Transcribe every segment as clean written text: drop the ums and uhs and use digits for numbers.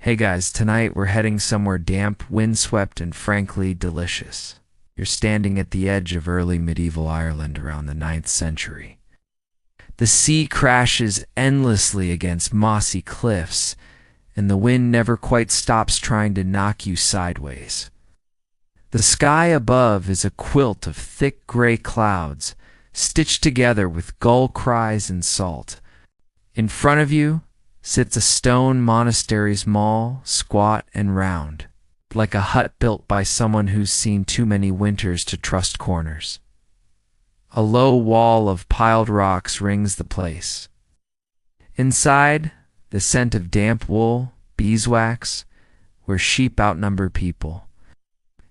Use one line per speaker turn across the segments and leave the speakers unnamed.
Hey guys, tonight we're heading somewhere damp, windswept, and frankly delicious. You're standing at the edge of early medieval Ireland around the 9th century. The sea crashes endlessly against mossy cliffs, and the wind never quite stops trying to knock you sideways. The sky above is a quilt of thick gray clouds, stitched together with gull cries and salt. In front of you sits a stone monastery's mall, squat and round, like a hut built by someone who's seen too many winters to trust corners. A low wall of piled rocks rings the place. Inside, the scent of damp wool, beeswax, where sheep outnumber people.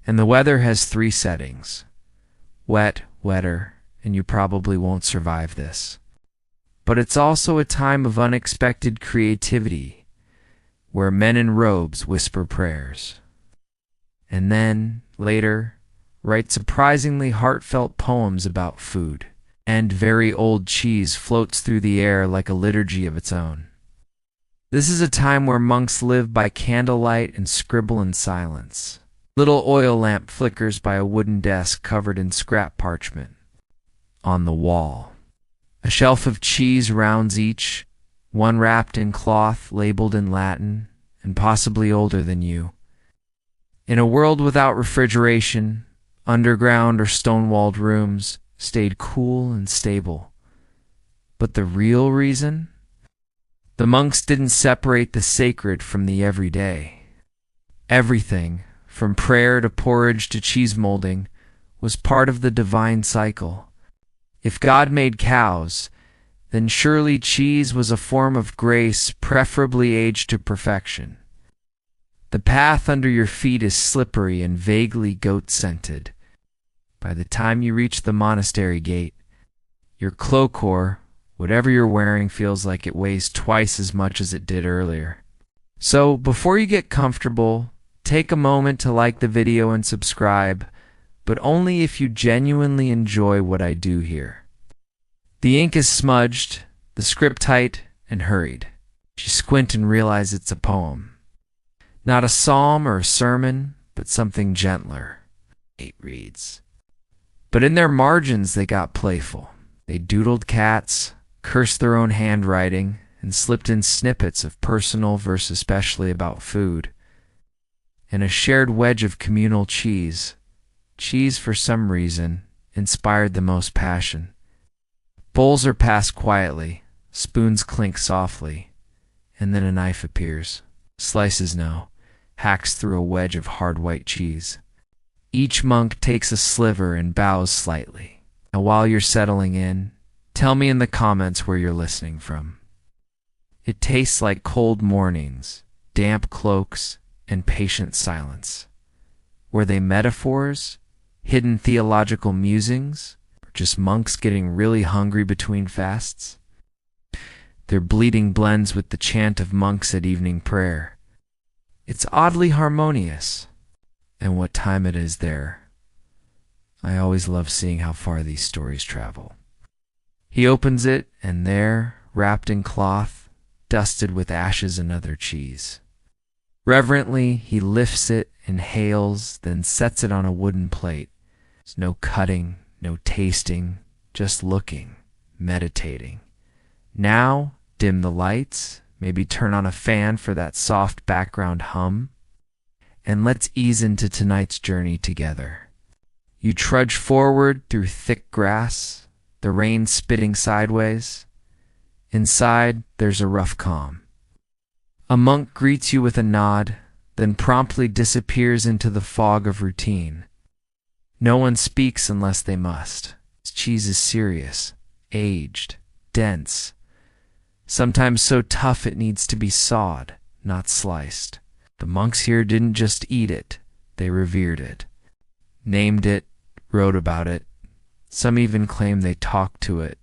And the weather has 3 settings. Wet, wetter, and you probably won't survive this. But it's also a time of unexpected creativity, where men in robes whisper prayers. And then, later, write surprisingly heartfelt poems about food, and very old cheese floats through the air like a liturgy of its own. This is a time where monks live by candlelight and scribble in silence. Little oil lamp flickers by a wooden desk covered in scrap parchment. On the wall, a shelf of cheese rounds each, one wrapped in cloth, labeled in Latin, and possibly older than you. In a world without refrigeration, underground or stone-walled rooms stayed cool and stable. But the real reason? The monks didn't separate the sacred from the everyday. Everything, from prayer to porridge to cheese molding, was part of the divine cycle. If God made cows, then surely cheese was a form of grace, preferably aged to perfection. The path under your feet is slippery and vaguely goat-scented. By the time you reach the monastery gate, your cloak or whatever you're wearing feels like it weighs twice as much as it did earlier. So, before you get comfortable, take a moment to like the video and subscribe, but only if you genuinely enjoy what I do here. The ink is smudged, the script tight and hurried. You squint and realize it's a poem. Not a psalm or a sermon, but something gentler. 8 reads. But in their margins they got playful. They doodled cats, cursed their own handwriting, and slipped in snippets of personal verse especially about food. And a shared wedge of communal cheese. Cheese, for some reason, inspired the most passion. Bowls are passed quietly, spoons clink softly, and then a knife appears. Slices no, hacks through a wedge of hard white cheese. Each monk takes a sliver and bows slightly. Now while you're settling in, tell me in the comments where you're listening from. It tastes like cold mornings, damp cloaks, and patient silence. Were they metaphors? Hidden theological musings? Or just monks getting really hungry between fasts? Their bleating blends with the chant of monks at evening prayer. It's oddly harmonious. And what time it is there. I always love seeing how far these stories travel. He opens it, and there, wrapped in cloth, dusted with ashes and other cheese. Reverently, he lifts it, inhales, then sets it on a wooden plate. There's no cutting, no tasting, just looking, meditating. Now, dim the lights, maybe turn on a fan for that soft background hum, and let's ease into tonight's journey together. You trudge forward through thick grass, the rain spitting sideways. Inside, there's a rough calm. A monk greets you with a nod, then promptly disappears into the fog of routine. No one speaks unless they must. This cheese is serious, aged, dense, sometimes so tough it needs to be sawed, not sliced. The monks here didn't just eat it, they revered it, named it, wrote about it. Some even claim they talked to it.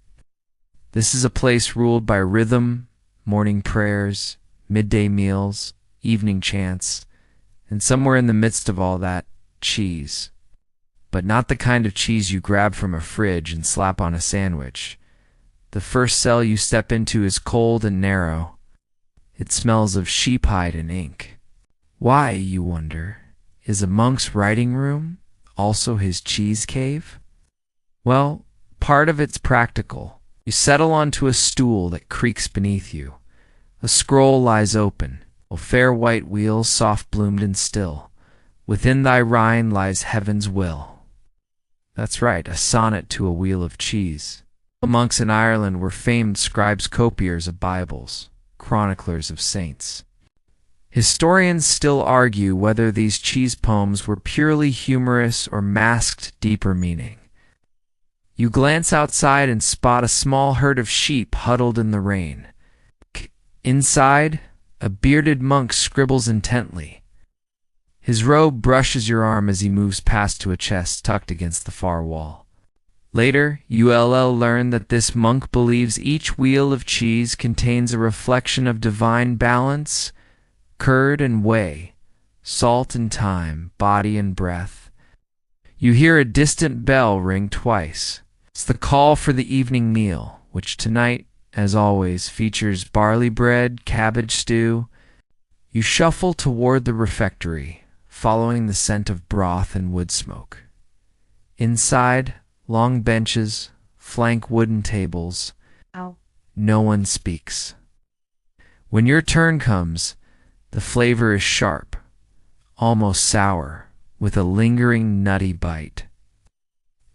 This is a place ruled by rhythm, morning prayers, midday meals, evening chants, and somewhere in the midst of all that, cheese. But not the kind of cheese you grab from a fridge and slap on a sandwich. The first cell you step into is cold and narrow. It smells of sheep hide and ink. Why, you wonder, is a monk's writing room also his cheese cave? Well, part of it's practical. You settle onto a stool that creaks beneath you. A scroll lies open, a fair white wheel soft-bloomed and still. Within thy rind lies heaven's will. That's right, a sonnet to a wheel of cheese. The monks in Ireland were famed scribes copiers of Bibles, chroniclers of saints. Historians still argue whether these cheese poems were purely humorous or masked deeper meaning. You glance outside and spot a small herd of sheep huddled in the rain. Inside, a bearded monk scribbles intently. His robe brushes your arm as he moves past to a chest tucked against the far wall. Later, you'll learn that this monk believes each wheel of cheese contains a reflection of divine balance, curd and whey, salt and thyme, body and breath. You hear a distant bell ring twice. It's the call for the evening meal, which tonight, as always, features barley bread, cabbage stew. You shuffle toward the refectory, following the scent of broth and wood smoke. Inside, long benches flank wooden tables.
Ow.
No one speaks. When your turn comes, the flavor is sharp, almost sour, with a lingering nutty bite.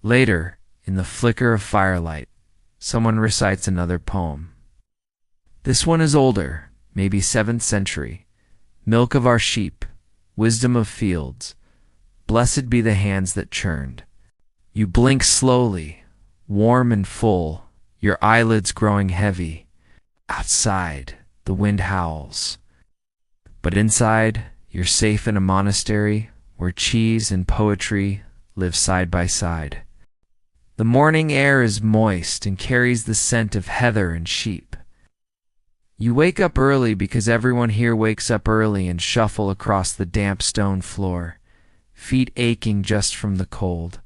Later, in the flicker of firelight, someone recites another poem. This one is older, maybe 7th century. Milk of our sheep, wisdom of fields, blessed be the hands that churned. You blink slowly, warm and full, your eyelids growing heavy. Outside, the wind howls. But inside, you're safe in a monastery where cheese and poetry live side by side. The morning air is moist and carries the scent of heather and sheep. You wake up early because everyone here wakes up early and shuffle across the damp stone floor, feet aching just from the cold.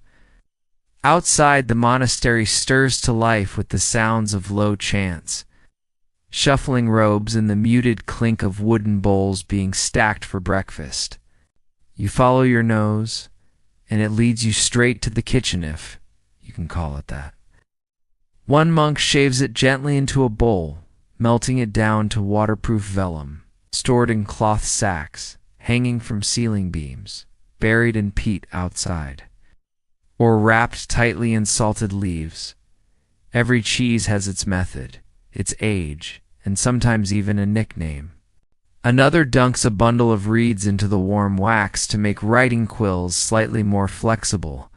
Outside, the monastery stirs to life with the sounds of low chants, shuffling robes and the muted clink of wooden bowls being stacked for breakfast. You follow your nose, and it leads you straight to the kitchen, if you can call it that. One monk shaves it gently into a bowl, melting it down to waterproof vellum, stored in cloth sacks, hanging from ceiling beams, buried in peat outside, or wrapped tightly in salted leaves. Every cheese has its method, its age, and sometimes even a nickname. Another dunks a bundle of reeds into the warm wax to make writing quills slightly more flexible,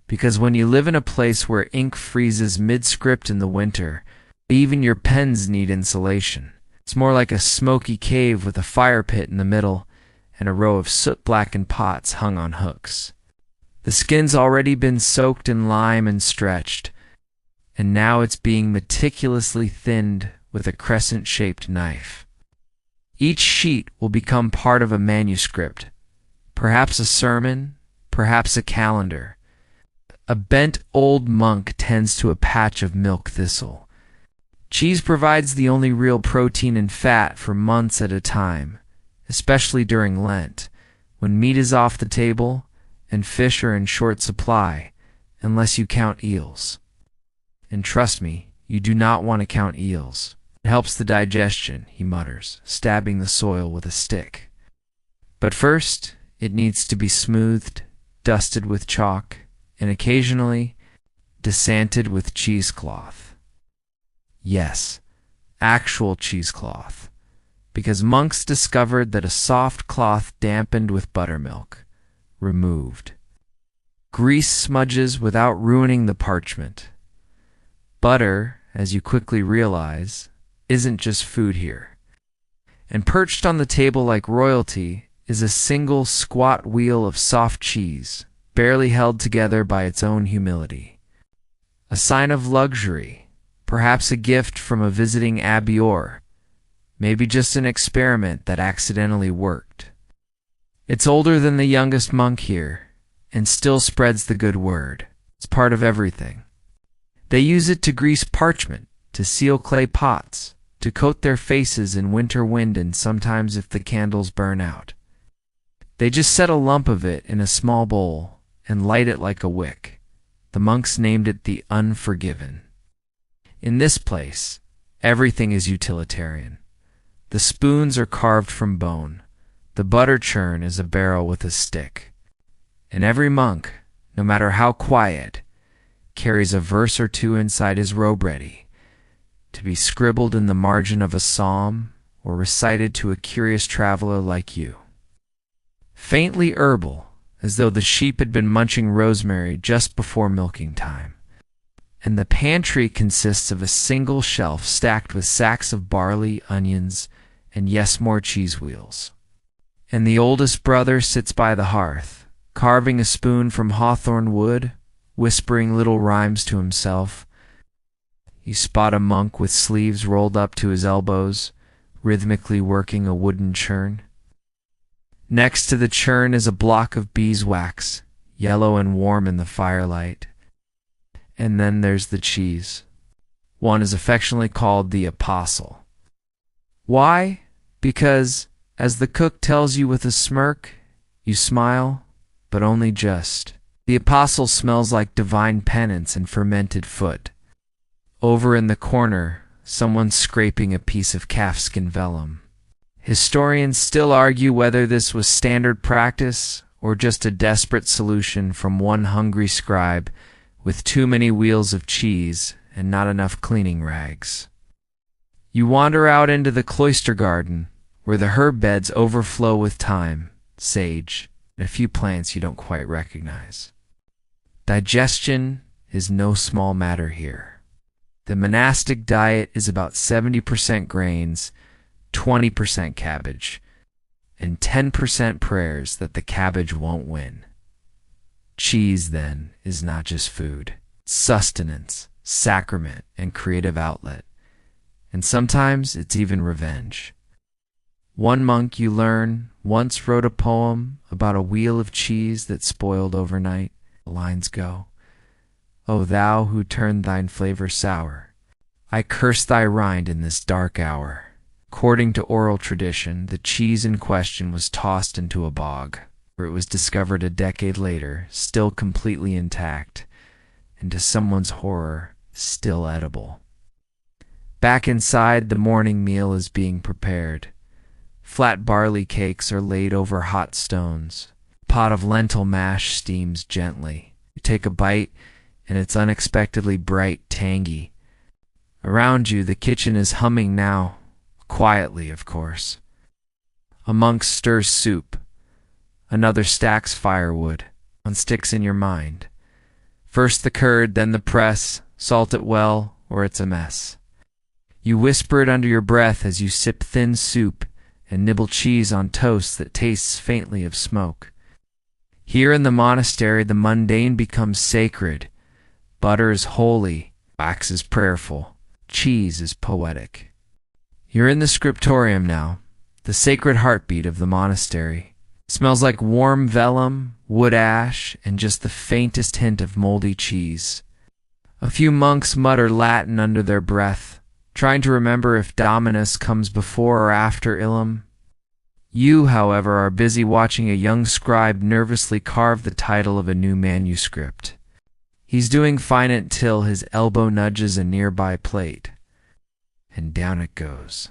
because when you live in a place where ink freezes mid-script in the winter, even your pens need insulation. It's more like a smoky cave with a fire pit in the middle and a row of soot-blackened pots hung on hooks. The skin's already been soaked in lime and stretched, and now it's being meticulously thinned with a crescent-shaped knife. Each sheet will become part of a manuscript, perhaps a sermon, perhaps a calendar. A bent old monk tends to a patch of milk thistle. Cheese provides the only real protein and fat for months at a time, especially during Lent, when meat is off the table and fish are in short supply, unless you count eels. And trust me, you do not want to count eels. It helps the digestion, he mutters, stabbing the soil with a stick. But first, it needs to be smoothed, dusted with chalk, and occasionally desanted with cheesecloth. Yes, actual cheesecloth, because monks discovered that a soft cloth dampened with buttermilk removed grease smudges without ruining the parchment. Butter, as you quickly realize, isn't just food here. And perched on the table like royalty is a single squat wheel of soft cheese, barely held together by its own humility. A sign of luxury, perhaps a gift from a visiting abbé, maybe just an experiment that accidentally worked. It's older than the youngest monk here, and still spreads the good word. It's part of everything. They use it to grease parchment, to seal clay pots, to coat their faces in winter wind and sometimes if the candles burn out. They just set a lump of it in a small bowl and light it like a wick. The monks named it the Unforgiven. In this place, everything is utilitarian. The spoons are carved from bone. The butter churn is a barrel with a stick. And every monk, no matter how quiet, carries a verse or two inside his robe ready, to be scribbled in the margin of a psalm or recited to a curious traveler like you. Faintly herbal, as though the sheep had been munching rosemary just before milking time. And the pantry consists of a single shelf stacked with sacks of barley, onions, and yes, more cheese wheels. And the oldest brother sits by the hearth, carving a spoon from hawthorn wood, whispering little rhymes to himself. You spot a monk with sleeves rolled up to his elbows, rhythmically working a wooden churn. Next to the churn is a block of beeswax, yellow and warm in the firelight. And then there's the cheese. One is affectionately called the Apostle. Why? Because, as the cook tells you with a smirk, you smile, but only just. The Apostle smells like divine penance and fermented foot. Over in the corner, someone's scraping a piece of calfskin vellum. Historians still argue whether this was standard practice or just a desperate solution from one hungry scribe with too many wheels of cheese and not enough cleaning rags. You wander out into the cloister garden, where the herb beds overflow with thyme, sage, and a few plants you don't quite recognize. Digestion is no small matter here. The monastic diet is about 70% grains, 20% cabbage, and 10% prayers that the cabbage won't win. Cheese, then, is not just food. It's sustenance, sacrament, and creative outlet. And sometimes it's even revenge. One monk, you learn, once wrote a poem about a wheel of cheese that spoiled overnight. The lines go, "O thou who turned thine flavor sour, I curse thy rind in this dark hour." According to oral tradition, the cheese in question was tossed into a bog, where it was discovered a decade later, still completely intact, and to someone's horror, still edible. Back inside, the morning meal is being prepared. Flat barley cakes are laid over hot stones. A pot of lentil mash steams gently. You take a bite, and it's unexpectedly bright, tangy. Around you, the kitchen is humming now, quietly, of course. A monk stirs soup. Another stacks firewood. One sticks in your mind. First the curd, then the press. Salt it well, or it's a mess. You whisper it under your breath as you sip thin soup and nibble cheese on toast that tastes faintly of smoke. Here in the monastery, the mundane becomes sacred. Butter is holy. Wax is prayerful. Cheese is poetic. You're in the scriptorium now, the sacred heartbeat of the monastery. It smells like warm vellum, wood ash, and just the faintest hint of moldy cheese. A few monks mutter Latin under their breath, trying to remember if Dominus comes before or after Illum. You, however, are busy watching a young scribe nervously carve the title of a new manuscript. He's doing fine until his elbow nudges a nearby plate, and down it goes.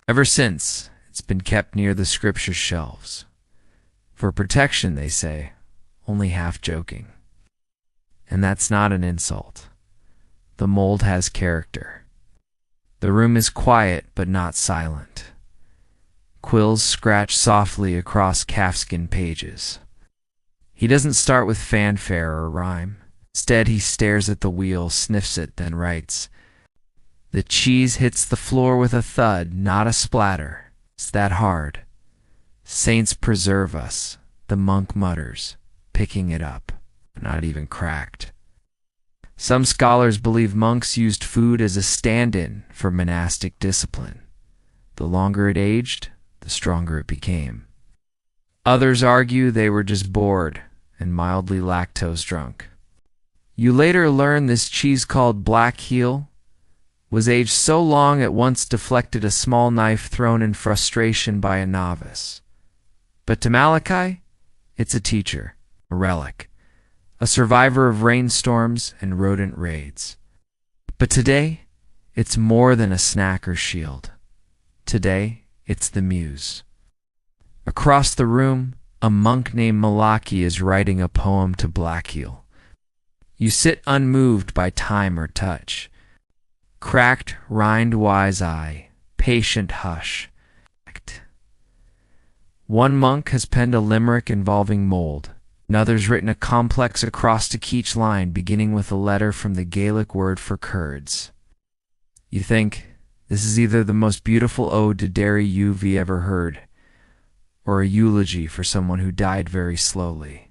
Ever since, it's been kept near the scripture shelves. For protection, they say, only half joking. And that's not an insult. The mold has character. The room is quiet but not silent. Quills scratch softly across calfskin pages. He doesn't start with fanfare or rhyme. Instead, he stares at the wheel, sniffs it, then writes. The cheese hits the floor with a thud, not a splatter. It's that hard. Saints preserve us, the monk mutters, picking it up, not even cracked. Some scholars believe monks used food as a stand-in for monastic discipline. The longer it aged, the stronger it became. Others argue they were just bored and mildly lactose drunk. You later learn this cheese called Black Heel was aged so long it once deflected a small knife thrown in frustration by a novice. But to Malachi, It's a teacher, a relic, a survivor of rainstorms and rodent raids. But today, it's more than a snack or shield. Today, it's the muse. Across the room, a monk named Malaki is writing a poem to Blackheel. You sit unmoved by time or touch. Cracked, rind-wise eye, patient hush. One monk has penned a limerick involving mold. Another's written a complex acrostic each line beginning with a letter from the Gaelic word for curds. You think, this is either the most beautiful ode to dairy you've ever heard, or a eulogy for someone who died very slowly.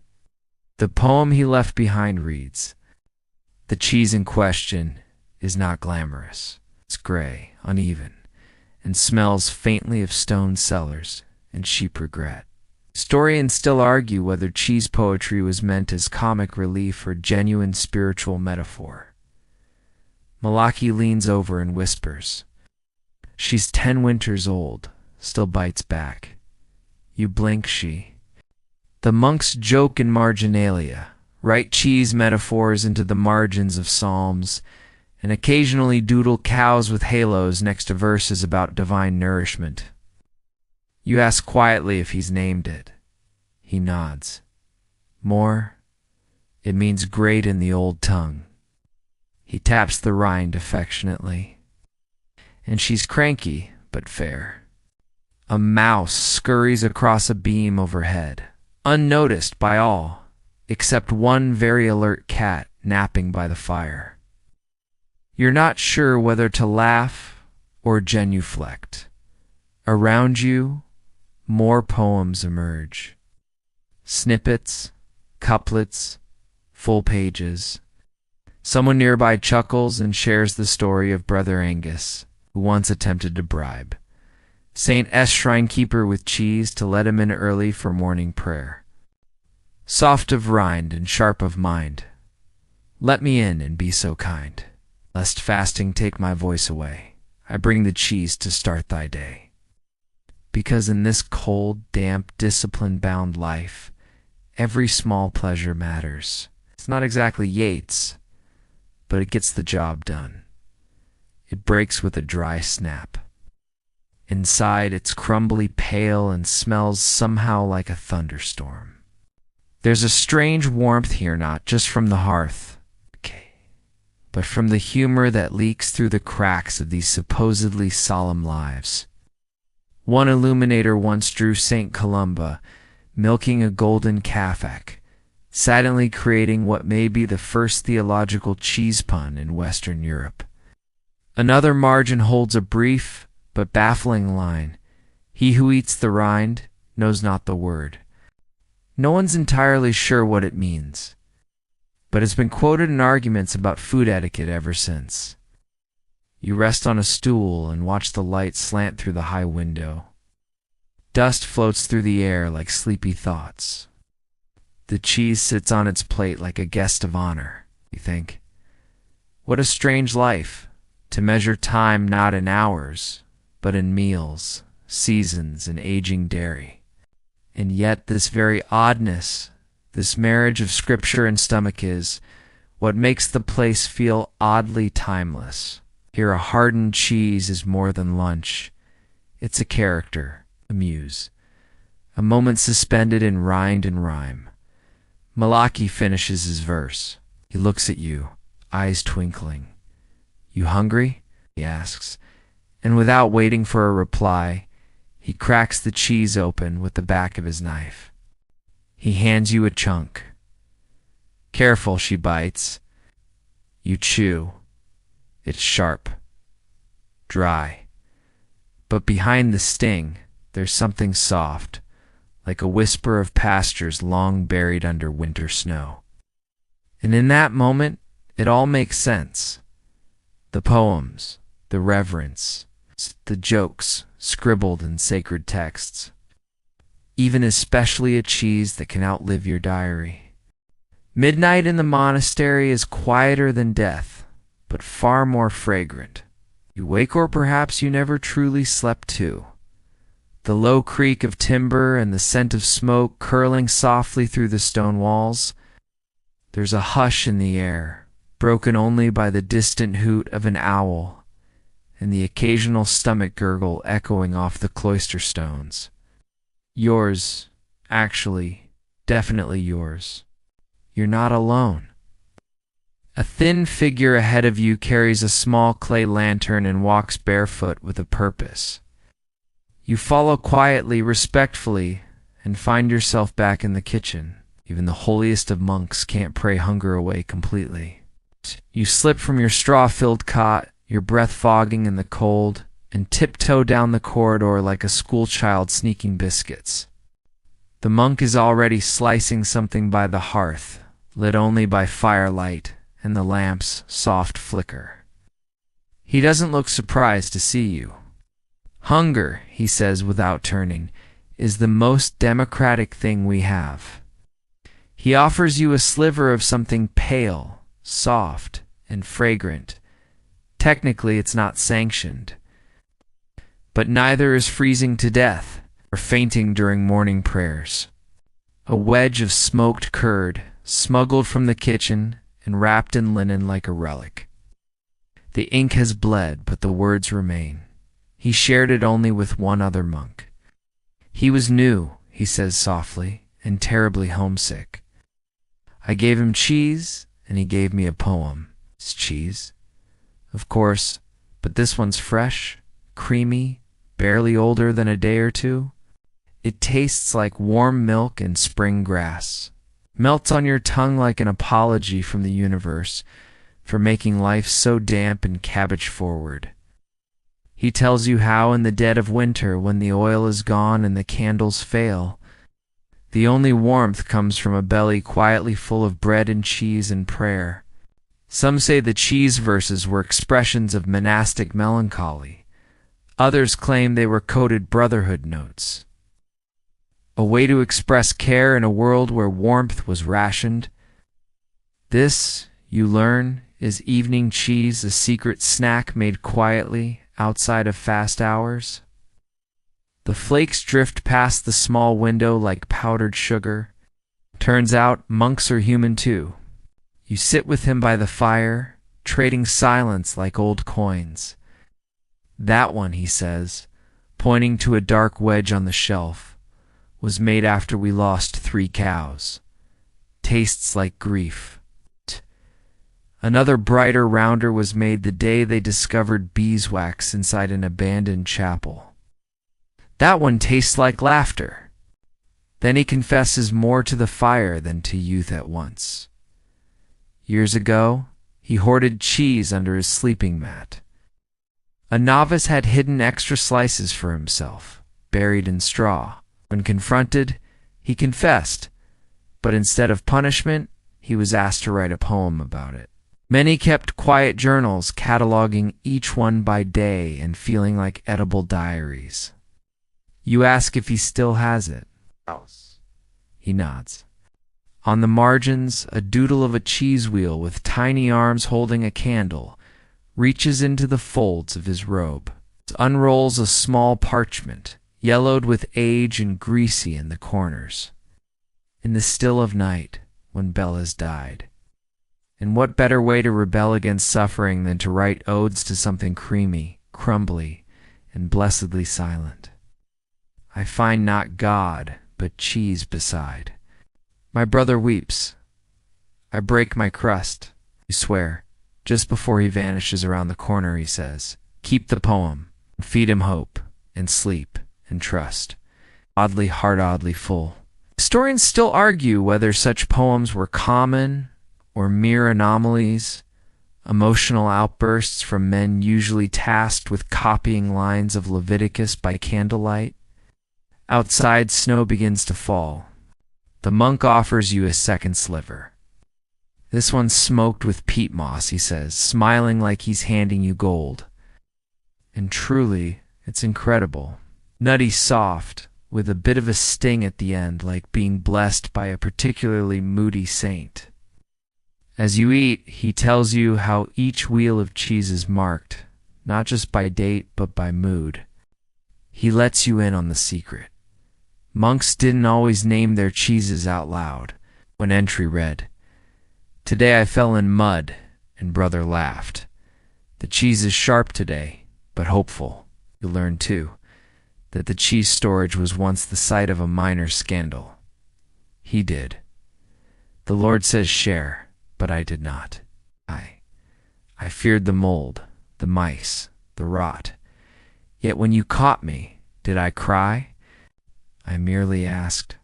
The poem he left behind reads, "The cheese in question is not glamorous. It's gray, uneven, and smells faintly of stone cellars and sheep regret." Historians still argue whether cheese poetry was meant as comic relief or genuine spiritual metaphor. Malaki leans over and whispers, "She's 10 winters old, still bites back. You blink, she." The monks joke in marginalia, write cheese metaphors into the margins of psalms, and occasionally doodle cows with halos next to verses about divine nourishment. You ask quietly if he's named it. He nods. More, it means great in the old tongue. He taps the rind affectionately. And she's cranky, but fair. A mouse scurries across a beam overhead, unnoticed by all, except one very alert cat napping by the fire. You're not sure whether to laugh or genuflect. Around you, more poems emerge. Snippets, couplets, full pages. Someone nearby chuckles and shares the story of Brother Angus, who once attempted to bribe St. S. Shrinekeeper with cheese to let him in early for morning prayer. Soft of rind and sharp of mind, let me in and be so kind, lest fasting take my voice away. I bring the cheese to start thy day. Because in this cold, damp, discipline-bound life, every small pleasure matters. It's not exactly Yeats, but it gets the job done. It breaks with a dry snap. Inside, it's crumbly pale and smells somehow like a thunderstorm. There's a strange warmth here, not just from the hearth, but from the humor that leaks through the cracks of these supposedly solemn lives. One illuminator once drew St. Columba milking a golden kafak, silently creating what may be the first theological cheese pun in Western Europe. Another margin holds a brief but baffling line. He who eats the rind knows not the word. No one's entirely sure what it means, but it's been quoted in arguments about food etiquette ever since. You rest on a stool and watch the light slant through the high window. Dust floats through the air like sleepy thoughts. The cheese sits on its plate like a guest of honor, you think. What a strange life, to measure time not in hours, but in meals, seasons, and aging dairy. And yet this very oddness, this marriage of scripture and stomach is what makes the place feel oddly timeless. Here a hardened cheese is more than lunch. It's a character, a muse, a moment suspended in rind and rhyme. Malaki finishes his verse. He looks at you, eyes twinkling. "You hungry?" he asks, and without waiting for a reply, he cracks the cheese open with the back of his knife. He hands you a chunk. Careful, she bites. You chew. It's sharp, dry. But behind the sting, there's something soft, like a whisper of pastures long buried under winter snow. And in that moment, it all makes sense. The poems, the reverence, the jokes scribbled in sacred texts. Even especially a cheese that can outlive your diary. Midnight in the monastery is quieter than death, but far more fragrant. You wake, or perhaps you never truly slept too. The low creak of timber and the scent of smoke curling softly through the stone walls. There's a hush in the air, broken only by the distant hoot of an owl and the occasional stomach gurgle echoing off the cloister stones. Yours, actually, definitely yours. You're not alone. A thin figure ahead of you carries a small clay lantern and walks barefoot with a purpose. You follow quietly, respectfully, and find yourself back in the kitchen. Even the holiest of monks can't pray hunger away completely. You slip from your straw-filled cot, your breath fogging in the cold, and tiptoe down the corridor like a schoolchild sneaking biscuits. The monk is already slicing something by the hearth, lit only by firelight and the lamp's soft flicker. He doesn't look surprised to see you. Hunger, he says without turning, is the most democratic thing we have. He offers you a sliver of something pale, soft, and fragrant. Technically, it's not sanctioned. But neither is freezing to death or fainting during morning prayers. A wedge of smoked curd, smuggled from the kitchen and wrapped in linen like a relic. The ink has bled, but the words remain. He shared it only with one other monk. He was new, he says softly, and terribly homesick. I gave him cheese, and he gave me a poem. It's cheese, of course, but this one's fresh, creamy, barely older than a day or two. It tastes like warm milk and spring grass. Melts on your tongue like an apology from the universe for making life so damp and cabbage-forward. He tells you how in the dead of winter, when the oil is gone and the candles fail, the only warmth comes from a belly quietly full of bread and cheese and prayer. Some say the cheese verses were expressions of monastic melancholy. Others claim they were coded brotherhood notes. A way to express care in a world where warmth was rationed. This, you learn, is evening cheese, a secret snack made quietly outside of fast hours. The flakes drift past the small window like powdered sugar. Turns out monks are human too. You sit with him by the fire, trading silence like old coins. That one, he says, pointing to a dark wedge on the shelf, was made after we lost 3 cows. Tastes like grief. Another brighter, rounder was made the day they discovered beeswax inside an abandoned chapel. That one tastes like laughter. Then he confesses more to the fire than to youth at once. Years ago, he hoarded cheese under his sleeping mat. A novice had hidden extra slices for himself, buried in straw. When confronted, he confessed, but instead of punishment, he was asked to write a poem about it. Many kept quiet journals, cataloging each one by day and feeling like edible diaries. You ask if he still has it. He nods. On the margins, a doodle of a cheese wheel with tiny arms holding a candle reaches into the folds of his robe. It unrolls a small parchment, yellowed with age and greasy in the corners. In the still of night, when Belle has died. And what better way to rebel against suffering than to write odes to something creamy, crumbly, and blessedly silent? I find not God, but cheese beside. My brother weeps. I break my crust. You swear. Just before he vanishes around the corner, he says, keep the poem, feed him hope, and sleep, and trust. Oddly heart, oddly full. Historians still argue whether such poems were common or mere anomalies, emotional outbursts from men usually tasked with copying lines of Leviticus by candlelight. Outside, snow begins to fall. The monk offers you a second sliver. This one's smoked with peat moss, he says, smiling like he's handing you gold. And truly, it's incredible. Nutty soft, with a bit of a sting at the end, like being blessed by a particularly moody saint. As you eat, he tells you how each wheel of cheese is marked, not just by date, but by mood. He lets you in on the secret. Monks didn't always name their cheeses out loud. When entry read, "Today I fell in mud," and brother laughed. "The cheese is sharp today, but hopeful." You learn, too, that the cheese storage was once the site of a minor scandal. He did. The Lord says share, but I did not. I feared the mold, the mice, the rot. Yet when you caught me, did I cry? I merely asked,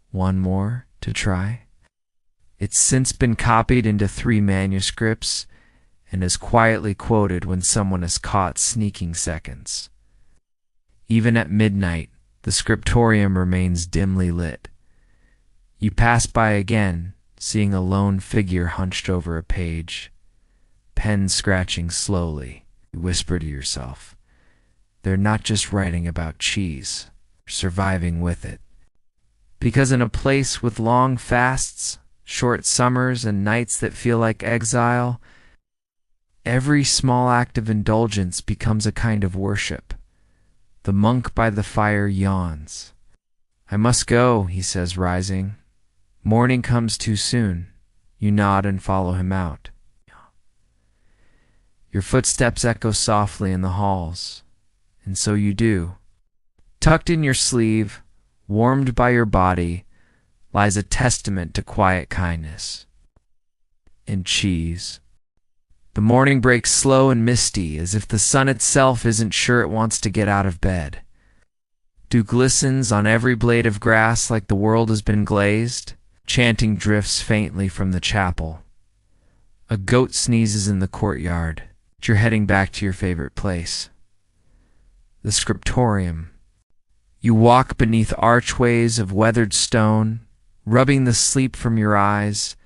"One more to try?" It's since been copied into 3 manuscripts and is quietly quoted when someone is caught sneaking seconds. Even at midnight, the scriptorium remains dimly lit. You pass by again, seeing a lone figure hunched over a page, pen scratching slowly. You whisper to yourself, they're not just writing about cheese, they're surviving with it. Because in a place with long fasts, short summers, and nights that feel like exile, every small act of indulgence becomes a kind of worship. The monk by the fire yawns. "I must go," he says, rising. "Morning comes too soon." You nod and follow him out. Your footsteps echo softly in the halls, and so you do. Tucked in your sleeve, warmed by your body, lies a testament to quiet kindness. And cheese. The morning breaks slow and misty, as if the sun itself isn't sure it wants to get out of bed. Dew glistens on every blade of grass like the world has been glazed. Chanting drifts faintly from the chapel. A goat sneezes in the courtyard. You're heading back to your favorite place, the scriptorium. You walk beneath archways of weathered stone, rubbing the sleep from your eyes,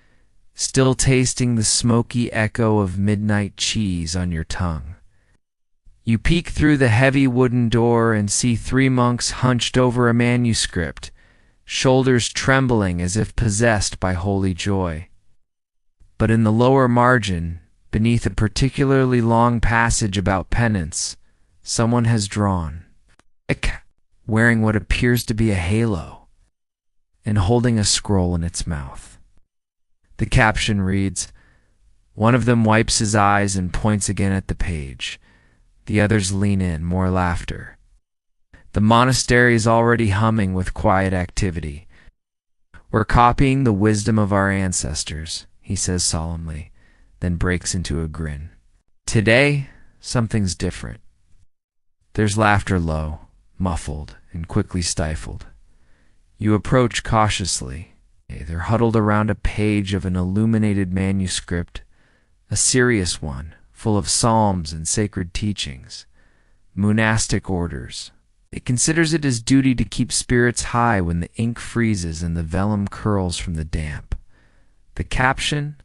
still tasting the smoky echo of midnight cheese on your tongue. You peek through the heavy wooden door and see 3 monks hunched over a manuscript, shoulders trembling as if possessed by holy joy. But in the lower margin, beneath a particularly long passage about penance, someone has drawn, wearing what appears to be a halo, and holding a scroll in its mouth. The caption reads, "One of them wipes his eyes and points again at the page. The others lean in, more laughter. The monastery is already humming with quiet activity. We're copying the wisdom of our ancestors," he says solemnly, then breaks into a grin. "Today, something's different." There's laughter low, muffled, and quickly stifled. You approach cautiously. They're huddled around a page of an illuminated manuscript, a serious one, full of psalms and sacred teachings, monastic orders. It considers it his duty to keep spirits high when the ink freezes and the vellum curls from the damp. The caption?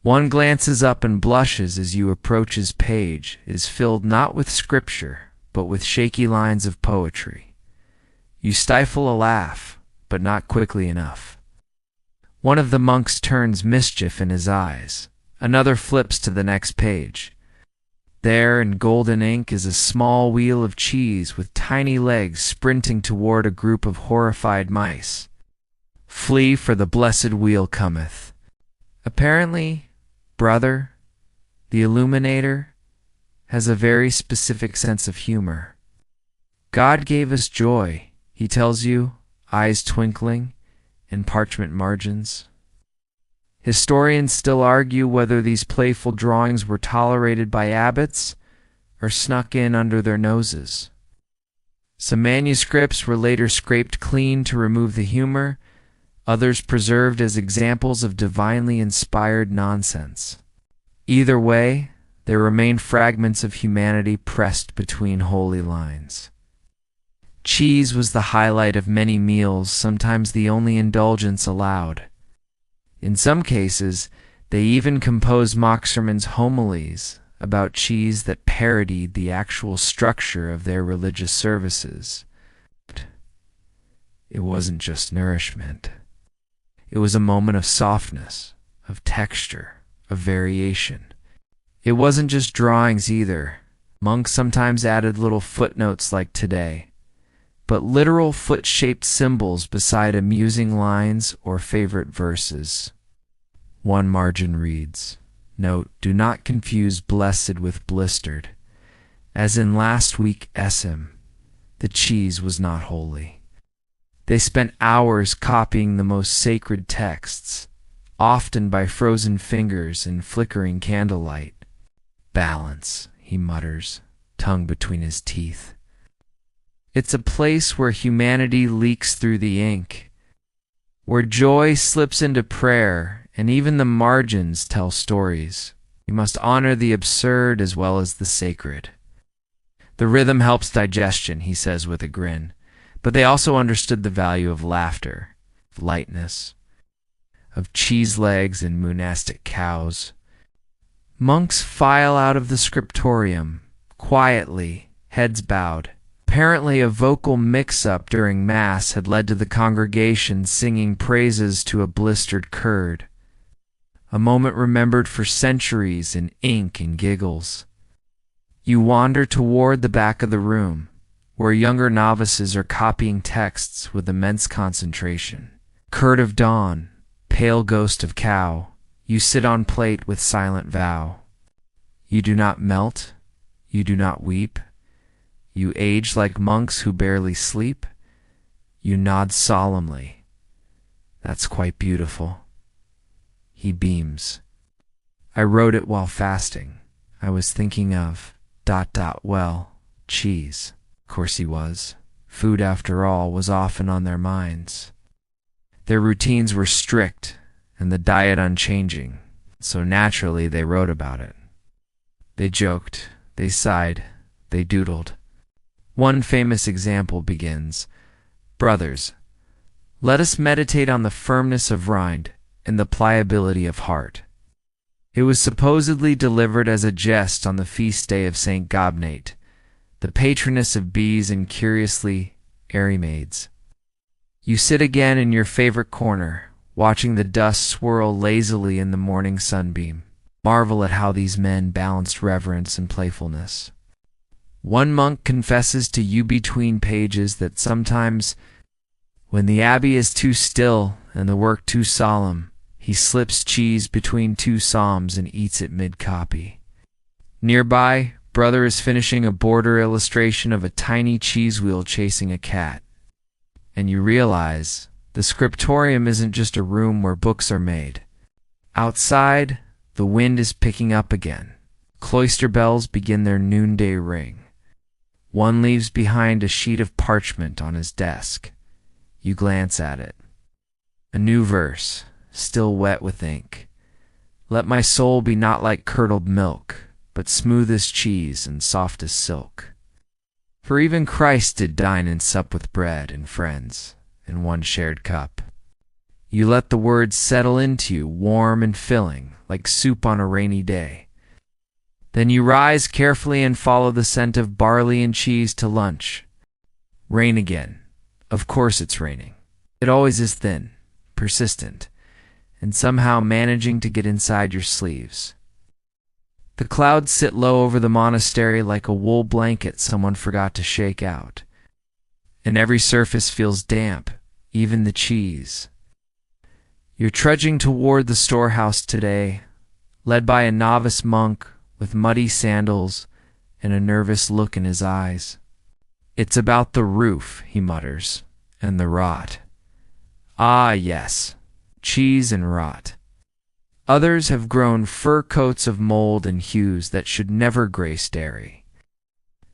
One glances up and blushes as you approach his page. It is filled not with scripture, but with shaky lines of poetry. You stifle a laugh, but not quickly enough. One of the monks turns mischief in his eyes. Another flips to the next page. There in golden ink is a small wheel of cheese with tiny legs sprinting toward a group of horrified mice. "Flee, for the blessed wheel cometh." Apparently, brother, the illuminator, has a very specific sense of humor. God gave us joy, he tells you, eyes twinkling, in parchment margins. Historians still argue whether these playful drawings were tolerated by abbots or snuck in under their noses. Some manuscripts were later scraped clean to remove the humor, others preserved as examples of divinely inspired nonsense. Either way, there remain fragments of humanity pressed between holy lines. Cheese was the highlight of many meals, sometimes the only indulgence allowed. In some cases, they even composed mock sermons, homilies, about cheese that parodied the actual structure of their religious services. It wasn't just nourishment. It was a moment of softness, of texture, of variation. It wasn't just drawings either. Monks sometimes added little footnotes like "today," but literal foot-shaped symbols beside amusing lines or favorite verses. One margin reads, "Note, do not confuse blessed with blistered. As in last week SM, the cheese was not holy." They spent hours copying the most sacred texts, often by frozen fingers in flickering candlelight. "Balance," he mutters, tongue between his teeth. It's a place where humanity leaks through the ink, where joy slips into prayer, and even the margins tell stories. You must honor the absurd as well as the sacred. The rhythm helps digestion, he says with a grin, but they also understood the value of laughter, of lightness, of cheese legs and monastic cows. Monks file out of the scriptorium, quietly, heads bowed. Apparently a vocal mix-up during Mass had led to the congregation singing praises to a blistered curd, a moment remembered for centuries in ink and giggles. You wander toward the back of the room, where younger novices are copying texts with immense concentration. Curd of dawn, pale ghost of cow, you sit on plate with silent vow. You do not melt, you do not weep. You age like monks who barely sleep. You nod solemnly. That's quite beautiful. He beams. I wrote it while fasting. I was thinking of ... well, cheese. Of course he was. Food, after all, was often on their minds. Their routines were strict and the diet unchanging, so naturally they wrote about it. They joked, they sighed, they doodled. One famous example begins, "Brothers, let us meditate on the firmness of rind and the pliability of heart." It was supposedly delivered as a jest on the feast day of Saint Gobnate, the patroness of bees and curiously airy maids. You sit again in your favorite corner, watching the dust swirl lazily in the morning sunbeam. Marvel at how these men balanced reverence and playfulness. One monk confesses to you between pages that sometimes, when the abbey is too still and the work too solemn, he slips cheese between two psalms and eats it mid-copy. Nearby, brother is finishing a border illustration of a tiny cheese wheel chasing a cat. And you realize the scriptorium isn't just a room where books are made. Outside, the wind is picking up again. Cloister bells begin their noonday ring. One leaves behind a sheet of parchment on his desk. You glance at it. A new verse, still wet with ink. "Let my soul be not like curdled milk, but smooth as cheese and soft as silk. For even Christ did dine and sup with bread and friends in one shared cup." You let the words settle into you, warm and filling, like soup on a rainy day. Then you rise carefully and follow the scent of barley and cheese to lunch. Rain again. Of course it's raining. It always is thin, persistent, and somehow managing to get inside your sleeves. The clouds sit low over the monastery like a wool blanket someone forgot to shake out. And every surface feels damp, even the cheese. You're trudging toward the storehouse today, led by a novice monk with muddy sandals and a nervous look in his eyes. "It's about the roof," he mutters, "and the rot." Ah, yes, cheese and rot. Others have grown fur coats of mold and hues that should never grace dairy.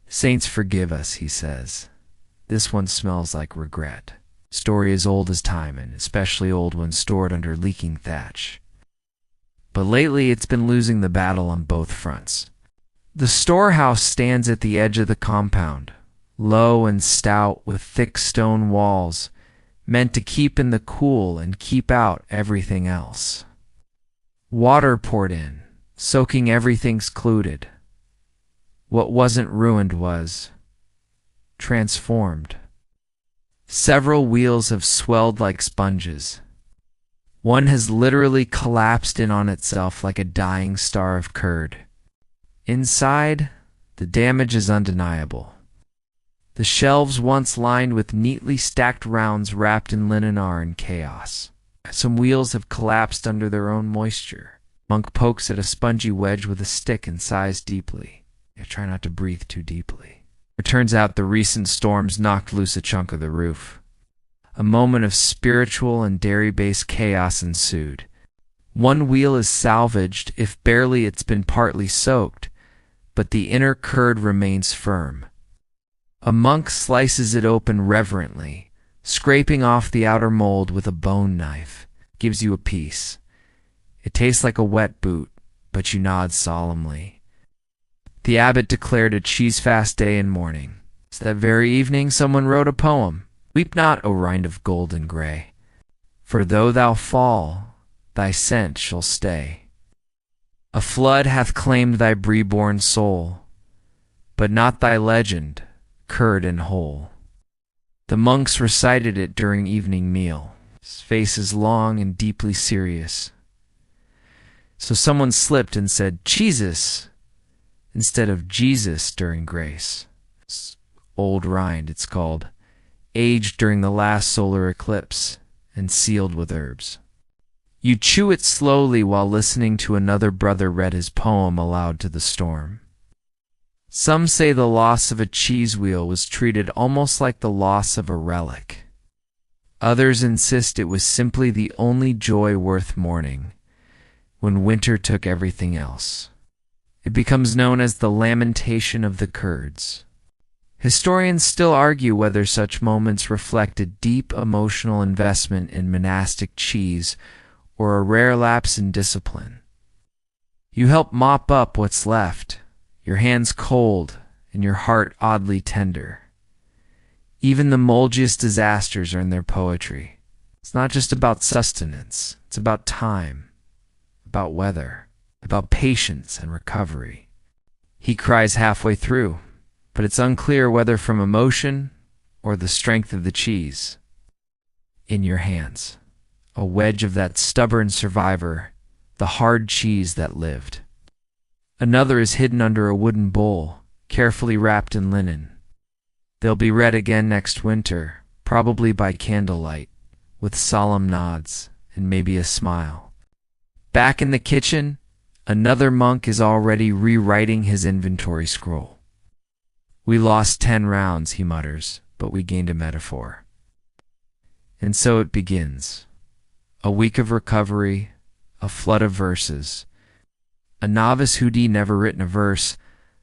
"Saints forgive us," he says. "This one smells like regret." Story as old as time, and especially old when stored under leaking thatch. But lately it's been losing the battle on both fronts. The storehouse stands at the edge of the compound, low and stout with thick stone walls, meant to keep in the cool and keep out everything else. Water poured in, soaking everything's cluted. What wasn't ruined was transformed. Several wheels have swelled like sponges. One has literally collapsed in on itself like a dying star of curd. Inside, the damage is undeniable. The shelves once lined with neatly stacked rounds wrapped in linen are in chaos. Some wheels have collapsed under their own moisture. Monk pokes at a spongy wedge with a stick and sighs deeply. Try not to breathe too deeply. It turns out the recent storms knocked loose a chunk of the roof. A moment of spiritual and dairy-based chaos ensued. One wheel is salvaged, if barely it's been partly soaked, but the inner curd remains firm. A monk slices it open reverently, scraping off the outer mold with a bone knife. Gives you a piece. It tastes like a wet boot, but you nod solemnly. The abbot declared a cheese-fast day and morning. So that very evening someone wrote a poem. Weep not, O rind of gold and gray, for though thou fall, thy scent shall stay. A flood hath claimed thy reborn soul, but not thy legend, curd and whole. The monks recited it during evening meal. His face is long and deeply serious. So someone slipped and said, "Jesus," instead of "Jesus" during grace. Old rind, it's called, aged during the last solar eclipse and sealed with herbs. You chew it slowly while listening to another brother read his poem aloud to the storm. Some say the loss of a cheese wheel was treated almost like the loss of a relic. Others insist it was simply the only joy worth mourning, when winter took everything else. It becomes known as the lamentation of the curds. Historians still argue whether such moments reflect a deep emotional investment in monastic cheese or a rare lapse in discipline. You help mop up what's left, your hands cold and your heart oddly tender. Even the moldiest disasters earn their poetry. It's not just about sustenance, it's about time, about weather, about patience and recovery. He cries halfway through, but it's unclear whether from emotion or the strength of the cheese. In your hands, a wedge of that stubborn survivor, the hard cheese that lived. Another is hidden under a wooden bowl, carefully wrapped in linen. They'll be read again next winter, probably by candlelight, with solemn nods and maybe a smile. Back in the kitchen, another monk is already rewriting his inventory scroll. We lost 10 rounds, he mutters, but we gained a metaphor. And so it begins. A week of recovery, a flood of verses. A novice who'd never written a verse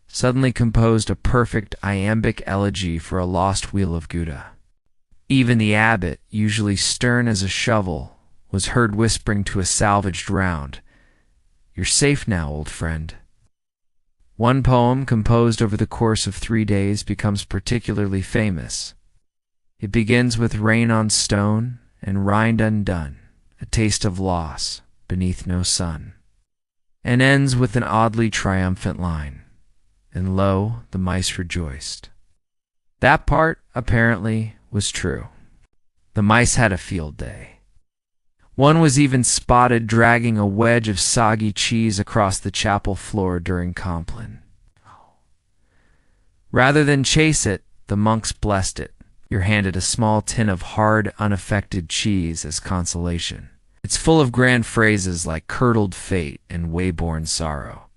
suddenly composed a perfect iambic elegy for a lost wheel of Gouda. Even the abbot, usually stern as a shovel, was heard whispering to a salvaged round, "You're safe now, old friend." One poem, composed over the course of 3 days, becomes particularly famous. It begins with rain on stone and rind undone, a taste of loss beneath no sun, and ends with an oddly triumphant line, "And lo, the mice rejoiced." That part, apparently, was true. The mice had a field day. One was even spotted dragging a wedge of soggy cheese across the chapel floor during Compline. Rather than chase it, the monks blessed it. You're handed a small tin of hard, unaffected cheese as consolation. It's full of grand phrases like curdled fate and wayborn sorrow.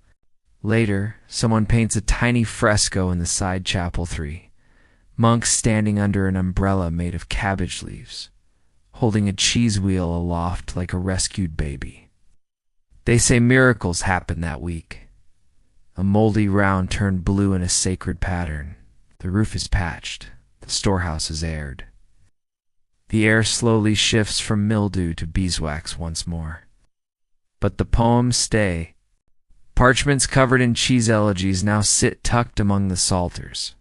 Later, someone paints a tiny fresco in the side chapel 3. Monks standing under an umbrella made of cabbage leaves, holding a cheese wheel aloft like a rescued baby. They say miracles happened that week. A moldy round turned blue in a sacred pattern. The roof is patched. The storehouse is aired. The air slowly shifts from mildew to beeswax once more. But the poems stay. Parchments covered in cheese elegies now sit tucked among the psalters.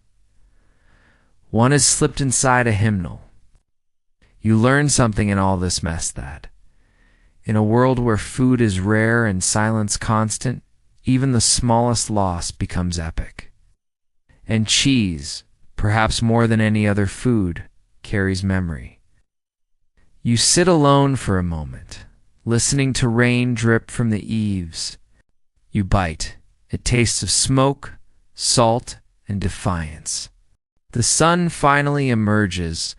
One is slipped inside a hymnal. You learn something in all this mess that, in a world where food is rare and silence constant, even the smallest loss becomes epic. And cheese, perhaps more than any other food, carries memory. You sit alone for a moment, listening to rain drip from the eaves. You bite. It tastes of smoke, salt, and defiance. The sun finally emerges,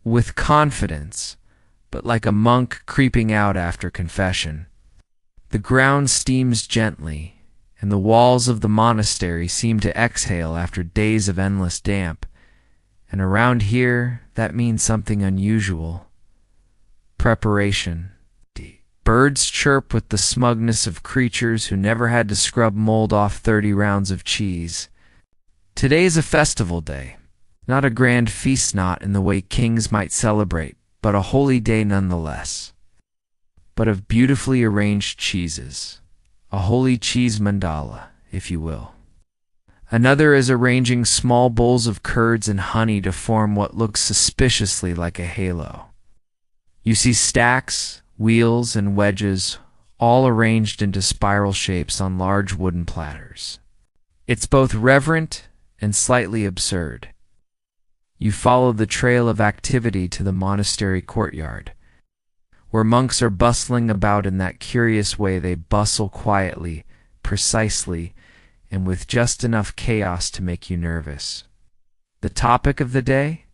with confidence, but like a monk creeping out after confession. The ground steams gently, and the walls of the monastery seem to exhale after days of endless damp. And around here, that means something unusual. Preparation. Birds chirp with the smugness of creatures who never had to scrub mold off 30 rounds of cheese. Today's a festival day. Not a grand feast, not in the way kings might celebrate, but a holy day nonetheless. But of beautifully arranged cheeses. A holy cheese mandala, if you will. Another is arranging small bowls of curds and honey to form what looks suspiciously like a halo. You see stacks, wheels, and wedges, all arranged into spiral shapes on large wooden platters. It's both reverent and slightly absurd. You follow the trail of activity to the monastery courtyard, where monks are bustling about in that curious way they bustle quietly, precisely, and with just enough chaos to make you nervous. The topic of the day?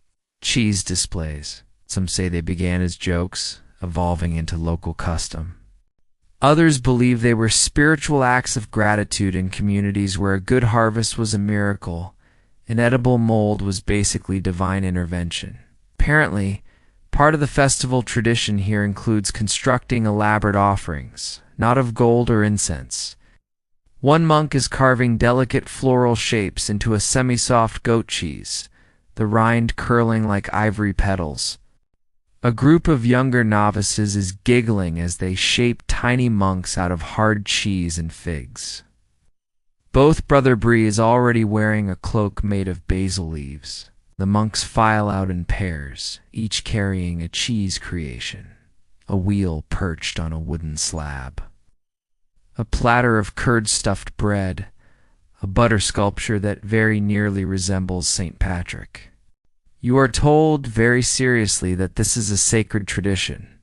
Cheese displays. Some say they began as jokes, evolving into local custom. Others believe they were spiritual acts of gratitude in communities where a good harvest was a miracle, and edible mold was basically divine intervention. Apparently, part of the festival tradition here includes constructing elaborate offerings, not of gold or incense. One monk is carving delicate floral shapes into a semi-soft goat cheese, the rind curling like ivory petals. A group of younger novices is giggling as they shape tiny monks out of hard cheese and figs. Both Brother Bree is already wearing a cloak made of basil leaves. The monks file out in pairs, each carrying a cheese creation, a wheel perched on a wooden slab, a platter of curd-stuffed bread, a butter sculpture that very nearly resembles St. Patrick. You are told very seriously that this is a sacred tradition.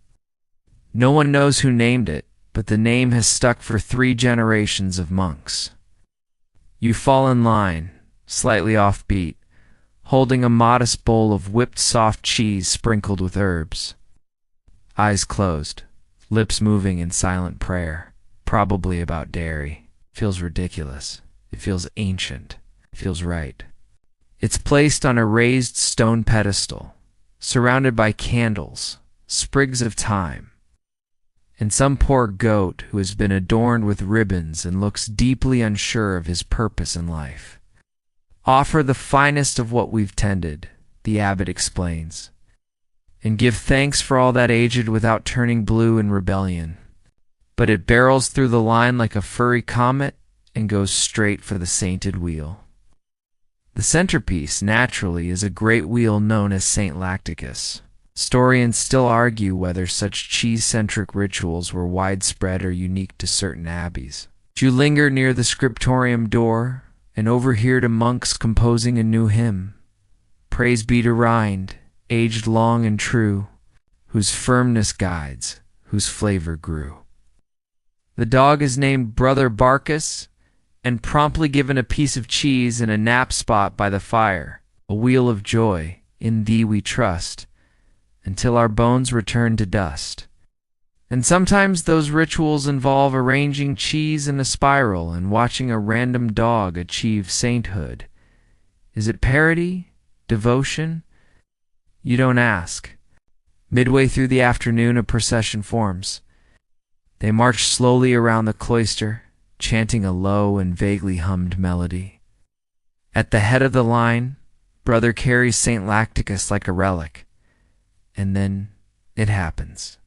No one knows who named it, but the name has stuck for 3 generations of monks. You fall in line, slightly offbeat, holding a modest bowl of whipped soft cheese sprinkled with herbs. Eyes closed, lips moving in silent prayer, probably about dairy. Feels ridiculous. It feels ancient. It feels right. It's placed on a raised stone pedestal, surrounded by candles, sprigs of thyme, and some poor goat who has been adorned with ribbons and looks deeply unsure of his purpose in life. Offer the finest of what we've tended, the abbot explains, and give thanks for all that aged without turning blue in rebellion. But it barrels through the line like a furry comet and goes straight for the sainted wheel. The centerpiece, naturally, is a great wheel known as St. Lacticus. Historians still argue whether such cheese-centric rituals were widespread or unique to certain abbeys. You linger near the scriptorium door and overhear the monks composing a new hymn. Praise be to Rind, aged long and true, whose firmness guides, whose flavor grew. The dog is named Brother Barkus, and promptly given a piece of cheese in a nap spot by the fire, a wheel of joy, in thee we trust, until our bones return to dust. And sometimes those rituals involve arranging cheese in a spiral and watching a random dog achieve sainthood. Is it parody? Devotion? You don't ask. Midway through the afternoon, a procession forms. They march slowly around the cloister, chanting a low and vaguely hummed melody. At the head of the line, Brother carries St. Lacticus like a relic. And then it happens.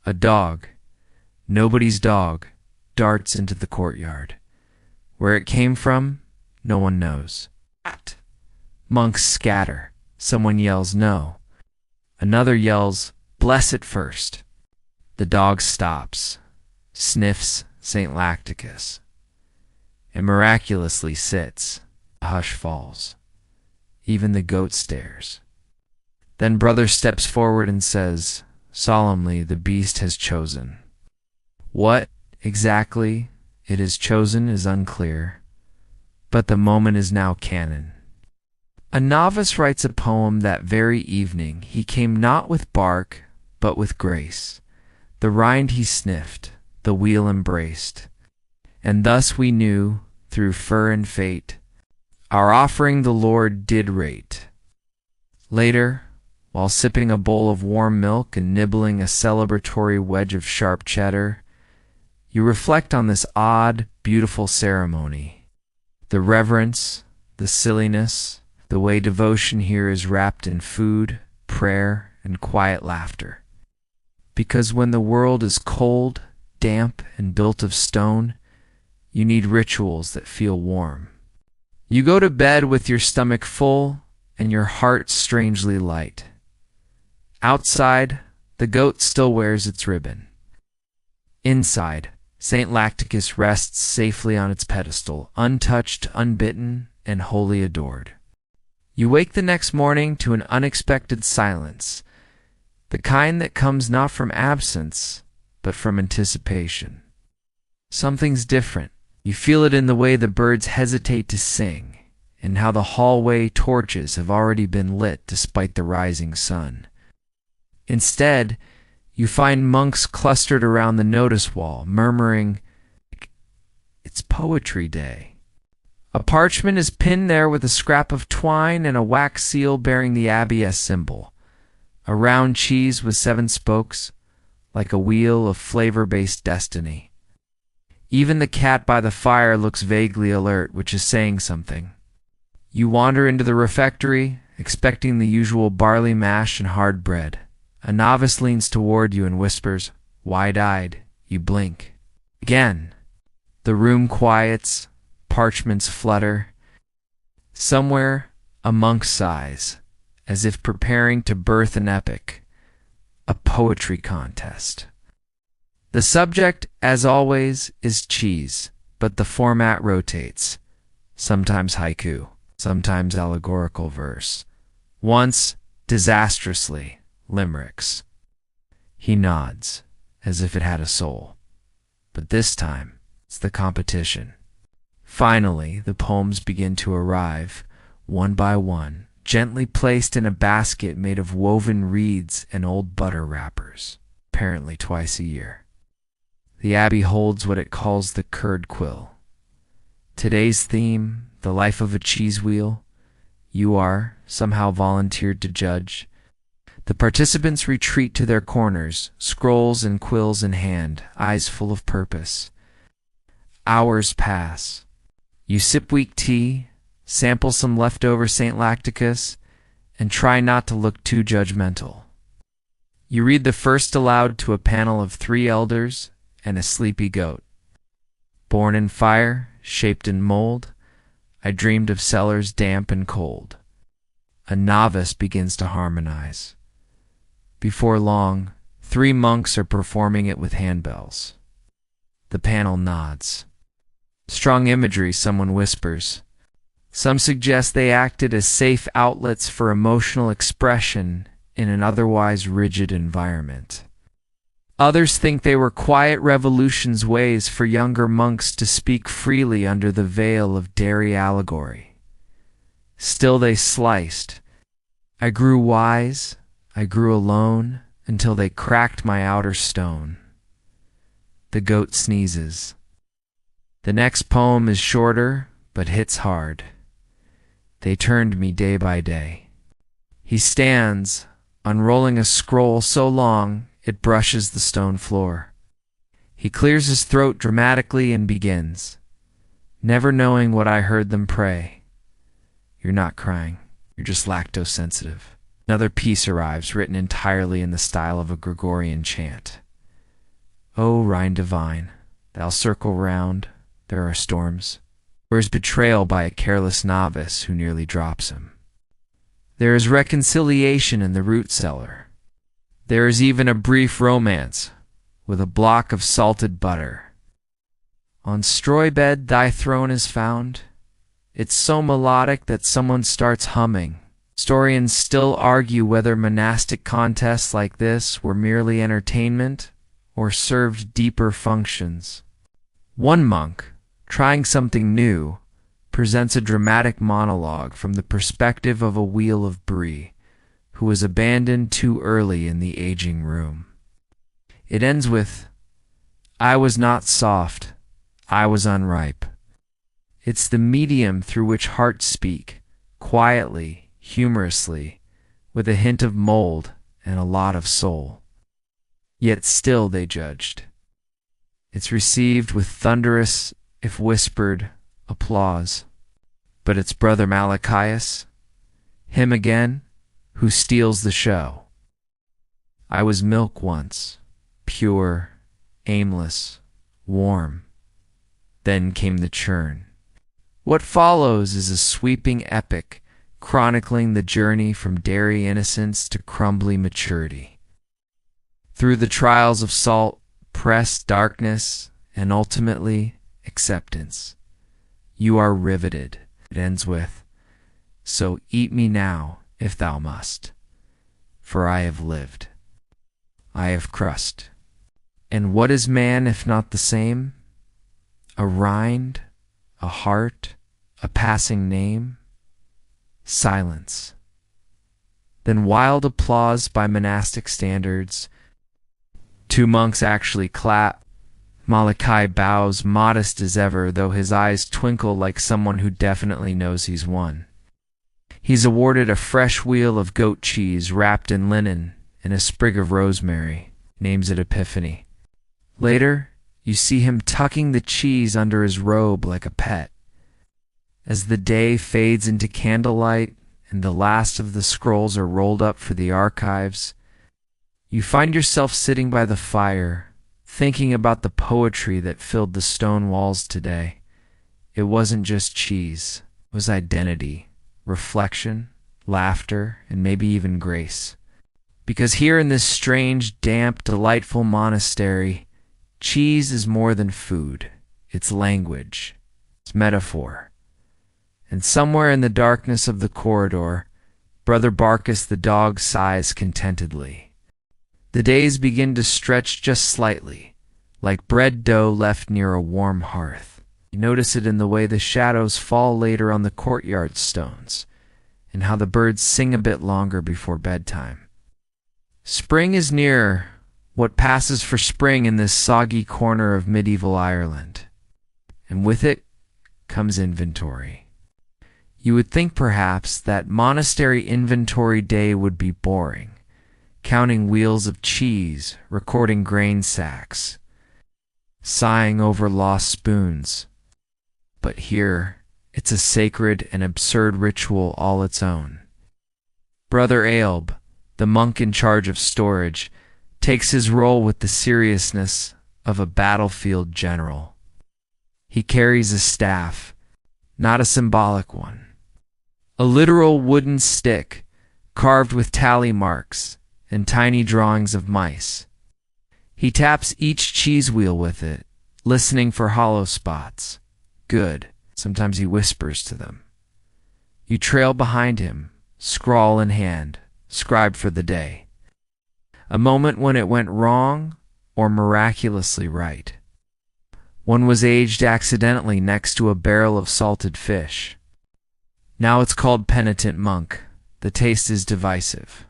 A dog, nobody's dog, darts into the courtyard. Where it came from, no one knows. Monks scatter. Someone yells no. Another yells, bless it first. The dog stops, sniffs St. Lacticus, and miraculously sits. A hush falls. Even the goat stares. Then Brother steps forward and says, solemnly, the beast has chosen. What exactly it has chosen is unclear, but the moment is now canon. A novice writes a poem that very evening. He came not with bark, but with grace. The rind he sniffed, the wheel embraced. And thus we knew, through fur and fate, our offering the Lord did rate. Later, while sipping a bowl of warm milk and nibbling a celebratory wedge of sharp cheddar, you reflect on this odd, beautiful ceremony. The reverence, the silliness, the way devotion here is wrapped in food, prayer, and quiet laughter. Because when the world is cold, damp, and built of stone, you need rituals that feel warm. You go to bed with your stomach full and your heart strangely light. Outside, the goat still wears its ribbon. Inside, St. Lacticus rests safely on its pedestal, untouched, unbitten, and wholly adored. You wake the next morning to an unexpected silence, the kind that comes not from absence, but from anticipation. Something's different. You feel it in the way the birds hesitate to sing, and how the hallway torches have already been lit despite the rising sun. Instead, you find monks clustered around the notice wall, murmuring, "It's poetry day." A parchment is pinned there with a scrap of twine and a wax seal bearing the abbeyess symbol, a round cheese with 7 spokes, like a wheel of flavor-based destiny. Even the cat by the fire looks vaguely alert, which is saying something. You wander into the refectory, expecting the usual barley mash and hard bread. A novice leans toward you and whispers, wide-eyed. You blink. Again. The room quiets, parchments flutter. Somewhere, a monk sighs, as if preparing to birth an epic, a poetry contest. The subject, as always, is cheese, but the format rotates. Sometimes haiku, sometimes allegorical verse. Once, disastrously, limericks. He nods, as if it had a soul. But this time, it's the competition. Finally, the poems begin to arrive, one by one, gently placed in a basket made of woven reeds and old butter wrappers, apparently twice a year. The abbey holds what it calls the curd quill. Today's theme, the life of a cheese wheel. You are somehow volunteered to judge. The participants retreat to their corners, scrolls and quills in hand, eyes full of purpose. Hours pass. You sip weak tea, sample some leftover St. Lacticus, and try not to look too judgmental. You read the first aloud to a panel of 3 elders and a sleepy goat. Born in fire, shaped in mold, I dreamed of cellars damp and cold. A novice begins to harmonize. Before long, 3 monks are performing it with handbells. The panel nods. Strong imagery, someone whispers. Some suggest they acted as safe outlets for emotional expression in an otherwise rigid environment. Others think they were quiet revolutions, ways for younger monks to speak freely under the veil of dairy allegory. Still they sliced. I grew wise, I grew alone, until they cracked my outer stone. The goat sneezes. The next poem is shorter, but hits hard. They turned me day by day. He stands, unrolling a scroll so long it brushes the stone floor. He clears his throat dramatically and begins, never knowing what I heard them pray. You're not crying. You're just lactose sensitive. Another piece arrives, written entirely in the style of a Gregorian chant. O Rhine divine, thou circle round, there are storms. Where's betrayal by a careless novice who nearly drops him? There is reconciliation in the root cellar. There is even a brief romance with a block of salted butter. On straw bed thy throne is found. It's so melodic that someone starts humming. Historians still argue whether monastic contests like this were merely entertainment or served deeper functions. One monk, trying something new, presents a dramatic monologue from the perspective of a wheel of brie who was abandoned too early in the aging room. It ends with, "I was not soft, I was unripe." It's the medium through which hearts speak, quietly, humorously, with a hint of mold and a lot of soul. Yet still they judged. It's received with thunderous, if whispered, applause. But it's Brother Malachias, him again, who steals the show. I was milk once, pure, aimless, warm. Then came the churn. What follows is a sweeping epic chronicling the journey from dairy innocence to crumbly maturity. Through the trials of salt, press, darkness, and ultimately acceptance, you are riveted. It ends with, "So eat me now, if thou must, for I have lived. I have crust." And what is man if not the same? A rind, a heart, a passing name? Silence. Then wild applause by monastic standards. Two monks actually clap. Malachi bows, modest as ever, though his eyes twinkle like someone who definitely knows he's won. He's awarded a fresh wheel of goat cheese wrapped in linen and a sprig of rosemary, names it Epiphany. Later, you see him tucking the cheese under his robe like a pet. As the day fades into candlelight and the last of the scrolls are rolled up for the archives, you find yourself sitting by the fire, thinking about the poetry that filled the stone walls today. It wasn't just cheese, it was identity, reflection, laughter, and maybe even grace. Because here in this strange, damp, delightful monastery, cheese is more than food. It's language. It's metaphor. And somewhere in the darkness of the corridor, Brother Barkus the dog sighs contentedly. The days begin to stretch just slightly, like bread dough left near a warm hearth. You notice it in the way the shadows fall later on the courtyard stones, and how the birds sing a bit longer before bedtime. Spring is near, what passes for spring in this soggy corner of medieval Ireland. And with it comes inventory. You would think perhaps that monastery inventory day would be boring, counting wheels of cheese, recording grain sacks, sighing over lost spoons. But here, it's a sacred and absurd ritual all its own. Brother Aelb, the monk in charge of storage, takes his role with the seriousness of a battlefield general. He carries a staff, not a symbolic one. A literal wooden stick, carved with tally marks and tiny drawings of mice. He taps each cheese wheel with it, listening for hollow spots. Good. Sometimes he whispers to them. You trail behind him, scrawl in hand, scribe for the day. A moment when it went wrong or miraculously right. One was aged accidentally next to a barrel of salted fish. Now it's called penitent monk. The taste is divisive.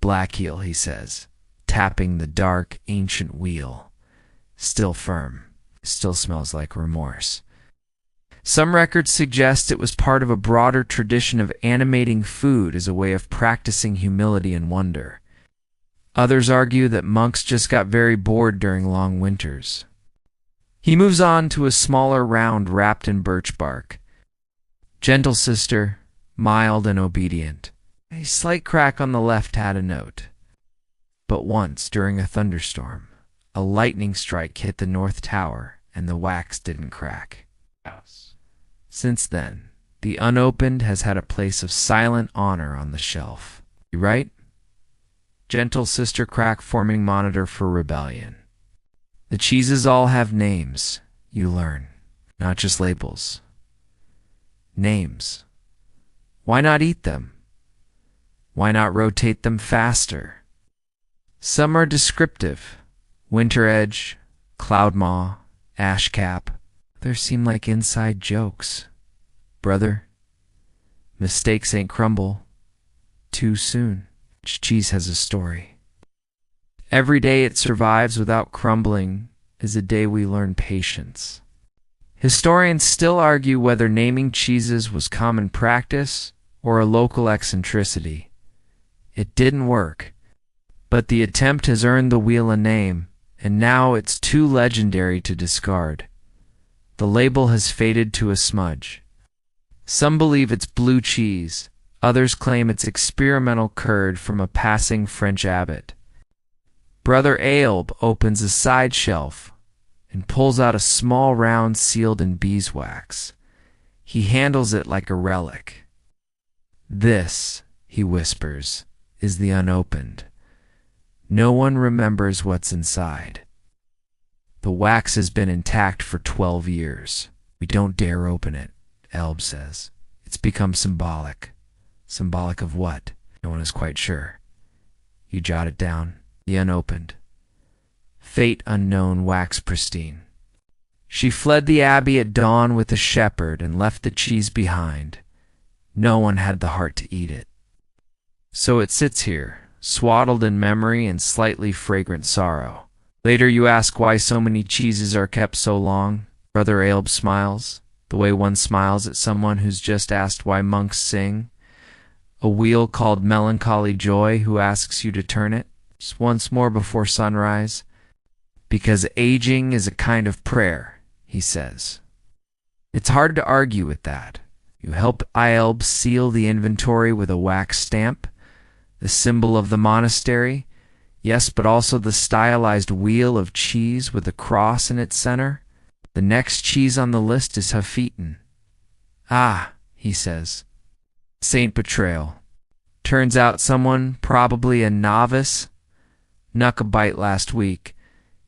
Black heel, he says, tapping the dark, ancient wheel. Still firm. Still smells like remorse. Some records suggest it was part of a broader tradition of animating food as a way of practicing humility and wonder. Others argue that monks just got very bored during long winters. He moves on to a smaller round wrapped in birch bark. Gentle sister, mild and obedient. A slight crack on the left had a note. But once, during a thunderstorm, a lightning strike hit the north tower and the wax didn't crack. Since then, the unopened has had a place of silent honor on the shelf. You right? Gentle sister crack forming monitor for rebellion. The cheeses all have names, you learn, not just labels. Names. Why not eat them? Why not rotate them faster? Some are descriptive. Winter edge, cloud maw, ash cap. Others seem like inside jokes. Brother, mistakes ain't crumble too soon. Cheese has a story. Every day it survives without crumbling is a day we learn patience. Historians still argue whether naming cheeses was common practice or a local eccentricity. It didn't work, but the attempt has earned the wheel a name, and now it's too legendary to discard. The label has faded to a smudge. Some believe it's blue cheese, others claim it's experimental curd from a passing French abbot. Brother Aelb opens a side shelf and pulls out a small round sealed in beeswax. He handles it like a relic. This, he whispers, is the unopened. No one remembers what's inside. The wax has been intact for 12 years. We don't dare open it, Aelb says. It's become symbolic. Symbolic of what? No one is quite sure. You jot it down. The unopened. Fate unknown, wax pristine. She fled the abbey at dawn with a shepherd and left the cheese behind. No one had the heart to eat it. So it sits here, swaddled in memory and slightly fragrant sorrow. Later you ask why so many cheeses are kept so long. Brother Aelb smiles, the way one smiles at someone who's just asked why monks sing. A wheel called melancholy joy who asks you to turn it just once more before sunrise. Because aging is a kind of prayer, he says. It's hard to argue with that. You help Aelb seal the inventory with a wax stamp, the symbol of the monastery, yes, but also the stylized wheel of cheese with a cross in its center. The next cheese on the list is Hafeton. Ah, he says. Saint Betrayal. Turns out someone, probably a novice, snuck a bite last week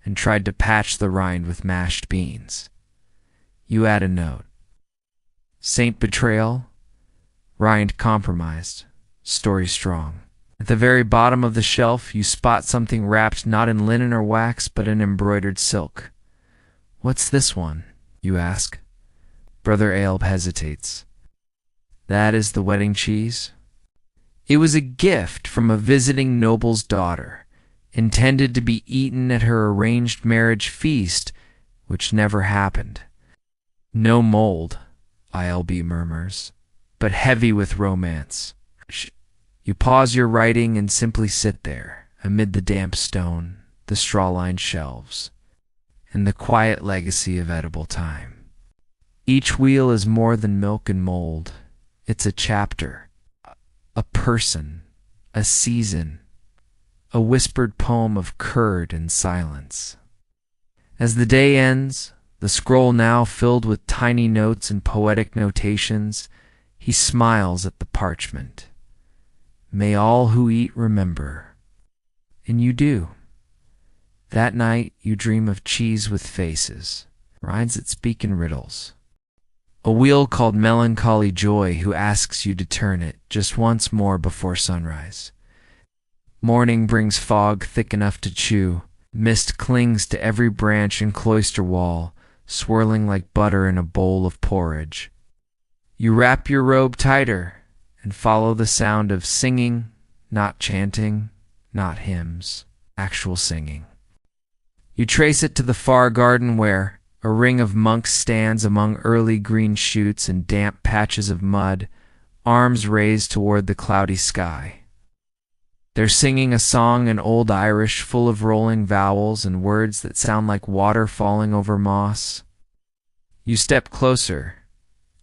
and tried to patch the rind with mashed beans. You add a note. Saint Betrayal, rind compromised, story strong. At the very bottom of the shelf, you spot something wrapped not in linen or wax, but in embroidered silk. What's this one? You ask. Brother Aelb hesitates. That is the wedding cheese. It was a gift from a visiting noble's daughter, intended to be eaten at her arranged marriage feast, which never happened. No mold, Aelb murmurs, but heavy with romance. You pause your writing and simply sit there, amid the damp stone, the straw-lined shelves, and the quiet legacy of edible time. Each wheel is more than milk and mold. It's a chapter, a person, a season, a whispered poem of curd and silence. As the day ends, the scroll now filled with tiny notes and poetic notations, he smiles at the parchment. May all who eat remember. And you do. That night you dream of cheese with faces, rinds that speak in riddles. A wheel called Melancholy Joy who asks you to turn it just once more before sunrise. Morning brings fog thick enough to chew. Mist clings to every branch and cloister wall, swirling like butter in a bowl of porridge. You wrap your robe tighter and follow the sound of singing, not chanting, not hymns, actual singing. You trace it to the far garden where a ring of monks stands among early green shoots and damp patches of mud, arms raised toward the cloudy sky. They're singing a song in Old Irish full of rolling vowels and words that sound like water falling over moss. You step closer,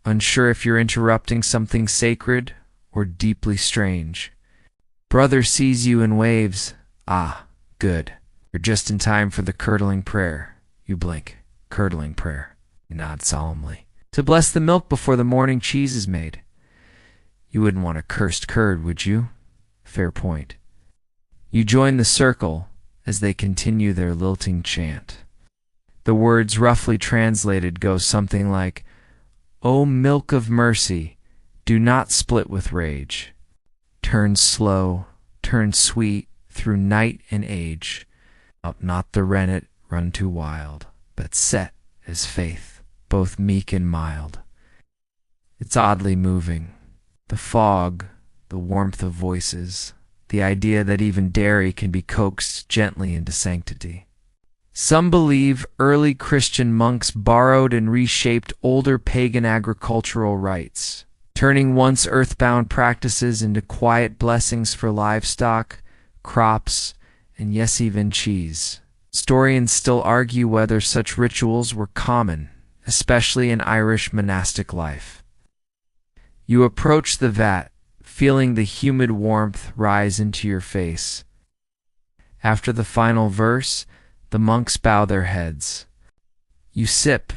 unsure if you're interrupting something sacred or deeply strange. Brother sees you and waves. Ah, good. You're just in time for the curdling prayer. You blink. Curdling prayer. You nod solemnly. To bless the milk before the morning cheese is made. You wouldn't want a cursed curd, would you? Fair point. You join the circle as they continue their lilting chant. The words roughly translated go something like, O milk of mercy, do not split with rage. Turn slow, turn sweet, through night and age. Up not the rennet, run too wild, but set as faith, both meek and mild. It's oddly moving. The fog, the warmth of voices, the idea that even dairy can be coaxed gently into sanctity. Some believe early Christian monks borrowed and reshaped older pagan agricultural rites, turning once earthbound practices into quiet blessings for livestock, crops, and yes, even cheese. Historians still argue whether such rituals were common, especially in Irish monastic life. You approach the vat, feeling the humid warmth rise into your face. After the final verse, the monks bow their heads. You sip.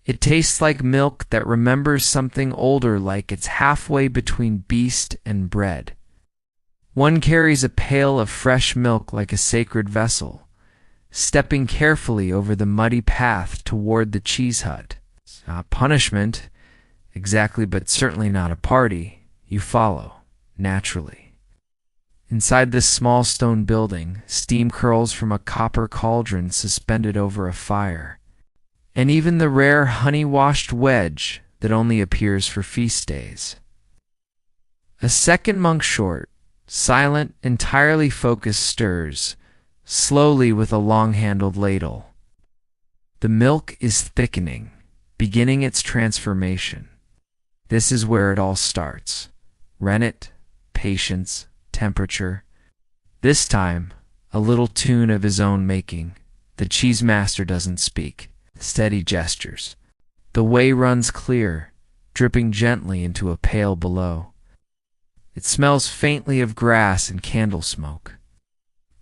It tastes like milk that remembers something older, like it's halfway between beast and bread. One carries a pail of fresh milk like a sacred vessel, stepping carefully over the muddy path toward the cheese hut. It's not punishment, exactly, but certainly not a party. You follow, naturally. Inside this small stone building, steam curls from a copper cauldron suspended over a fire, and even the rare honey-washed wedge that only appears for feast days. A second monk short, silent, entirely focused, stirs, slowly with a long-handled ladle. The milk is thickening, beginning its transformation. This is where it all starts. Rennet, patience, temperature. This time, a little tune of his own making. The cheese master doesn't speak. Steady gestures. The whey runs clear, dripping gently into a pail below. It smells faintly of grass and candle smoke.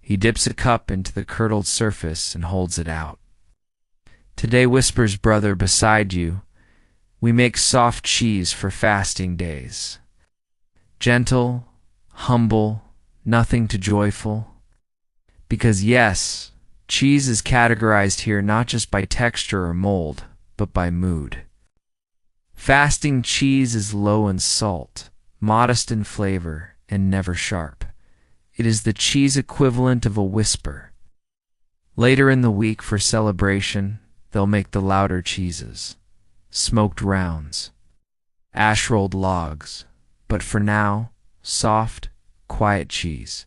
He dips a cup into the curdled surface and holds it out. Today, whispers brother beside you, we make soft cheese for fasting days. Gentle, humble, nothing too joyful. Because yes, cheese is categorized here not just by texture or mold, but by mood. Fasting cheese is low in salt, modest in flavor, and never sharp. It is the cheese equivalent of a whisper. Later in the week for celebration, they'll make the louder cheeses. Smoked rounds, ash-rolled logs, but for now, soft, quiet cheese.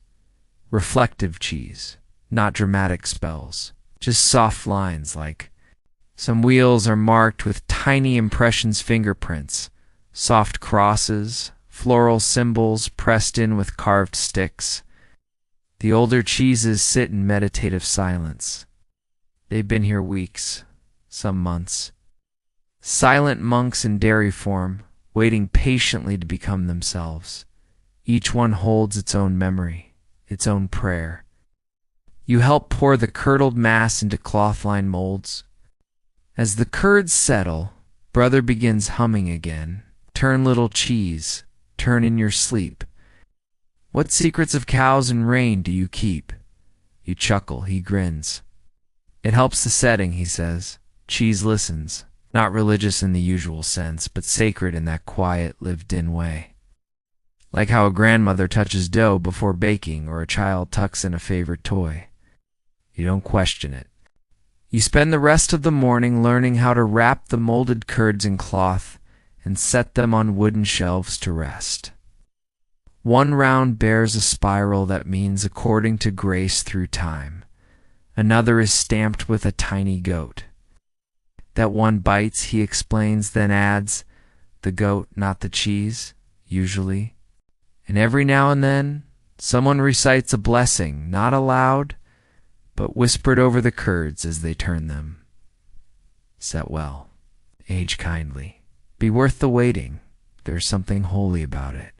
Reflective cheese, not dramatic spells, just soft lines like, some wheels are marked with tiny impressions fingerprints, soft crosses, floral symbols pressed in with carved sticks. The older cheeses sit in meditative silence. They've been here weeks, some months. Silent monks in dairy form, waiting patiently to become themselves. Each one holds its own memory, its own prayer. You help pour the curdled mass into cloth-lined molds. As the curds settle, brother begins humming again. Turn, little cheese, turn in your sleep. What secrets of cows and rain do you keep? You chuckle, he grins. It helps the setting, he says. Cheese listens, not religious in the usual sense, but sacred in that quiet, lived-in way. Like how a grandmother touches dough before baking or a child tucks in a favorite toy. You don't question it. You spend the rest of the morning learning how to wrap the molded curds in cloth and set them on wooden shelves to rest. One round bears a spiral that means according to grace through time. Another is stamped with a tiny goat. That one bites, he explains, then adds, the goat, not the cheese, usually. And every now and then, someone recites a blessing, not aloud, but whispered over the curds as they turn them. Set well. Age kindly. Be worth the waiting. There's something holy about it.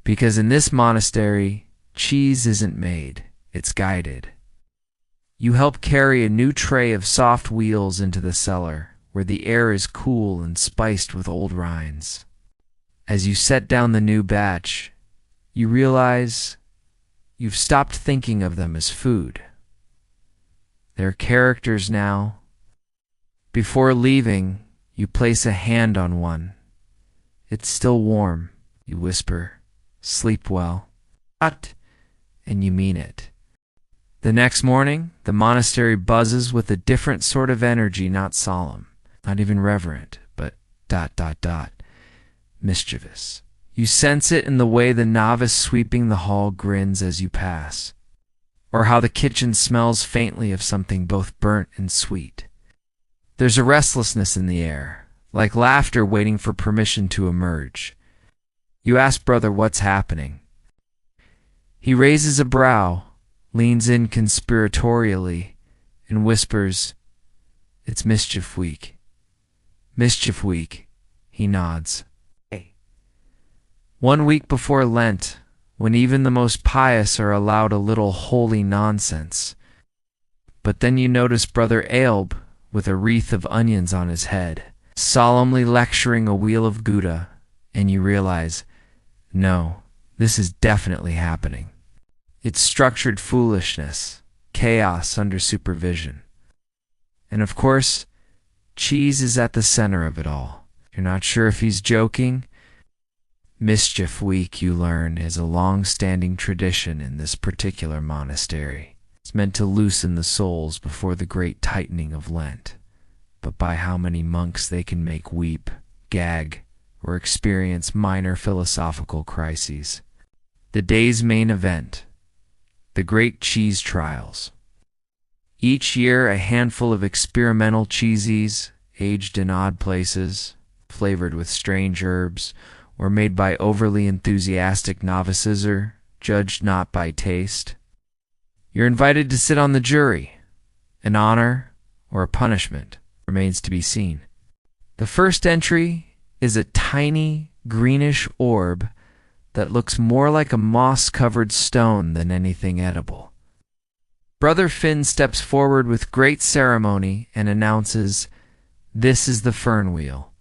Because in this monastery, cheese isn't made, it's guided. You help carry a new tray of soft wheels into the cellar, where the air is cool and spiced with old rinds. As you set down the new batch, you realize you've stopped thinking of them as food. They're characters now. Before leaving, you place a hand on one. It's still warm, you whisper. Sleep well. And you mean it. The next morning, the monastery buzzes with a different sort of energy, not solemn, not even reverent, but ... mischievous. You sense it in the way the novice sweeping the hall grins as you pass, or how the kitchen smells faintly of something both burnt and sweet. There's a restlessness in the air, like laughter waiting for permission to emerge. You ask brother what's happening. He raises a brow, leans in conspiratorially, and whispers, "It's mischief week." "Mischief week," he nods. 1 week before Lent, when even the most pious are allowed a little holy nonsense. But then you notice Brother Aelb, with a wreath of onions on his head, solemnly lecturing a wheel of Gouda, and you realize, no, this is definitely happening. It's structured foolishness, chaos under supervision. And of course, cheese is at the center of it all. You're not sure if he's joking. Mischief Week, you learn, is a long-standing tradition in this particular monastery. It's meant to loosen the souls before the great tightening of Lent, but by how many monks they can make weep, gag, or experience minor philosophical crises. The day's main event, the Great Cheese Trials. Each year, a handful of experimental cheesies, aged in odd places, flavored with strange herbs, or made by overly enthusiastic novices, or judged not by taste. You're invited to sit on the jury. An honor or a punishment remains to be seen. The first entry is a tiny greenish orb that looks more like a moss-covered stone than anything edible. Brother Finn steps forward with great ceremony and announces, "This is the fern wheel,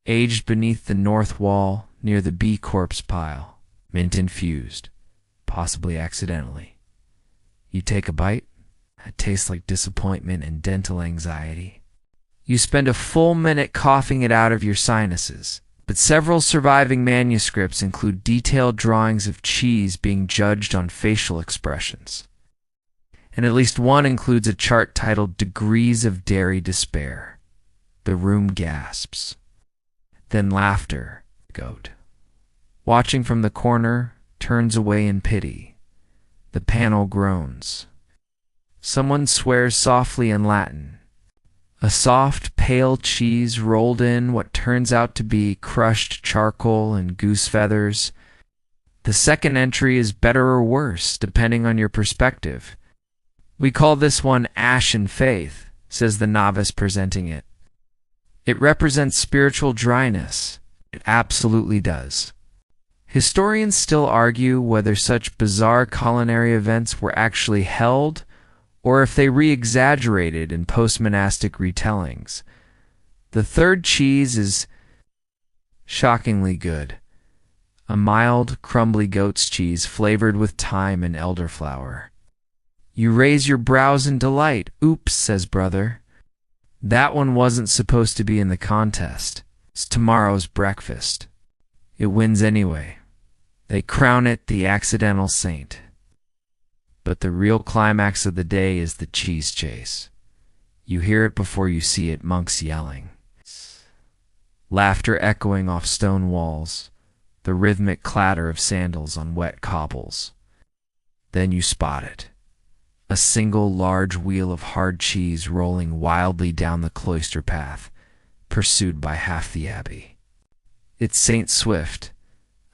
aged beneath the north wall near the bee corpse pile, mint infused, possibly accidentally." You take a bite. It tastes like disappointment and dental anxiety. You spend a full minute coughing it out of your sinuses, but several surviving manuscripts include detailed drawings of cheese being judged on facial expressions. And at least one includes a chart titled "Degrees of Dairy Despair." The room gasps. Then laughter, goat. Watching from the corner, turns away in pity. The panel groans. Someone swears softly in Latin. A soft, pale cheese rolled in what turns out to be crushed charcoal and goose feathers. The second entry is better or worse, depending on your perspective. "We call this one Ashen Faith," says the novice presenting it. "It represents spiritual dryness." It absolutely does. Historians still argue whether such bizarre culinary events were actually held or if they re-exaggerated in post-monastic retellings. The third cheese is shockingly good. A mild, crumbly goat's cheese flavored with thyme and elderflower. You raise your brows in delight. "Oops," says brother. "That one wasn't supposed to be in the contest. It's tomorrow's breakfast." It wins anyway. They crown it the accidental saint. But the real climax of the day is the cheese chase. You hear it before you see it, monks yelling. Laughter echoing off stone walls, the rhythmic clatter of sandals on wet cobbles. Then you spot it. A single large wheel of hard cheese rolling wildly down the cloister path, pursued by half the abbey. It's St. Swift,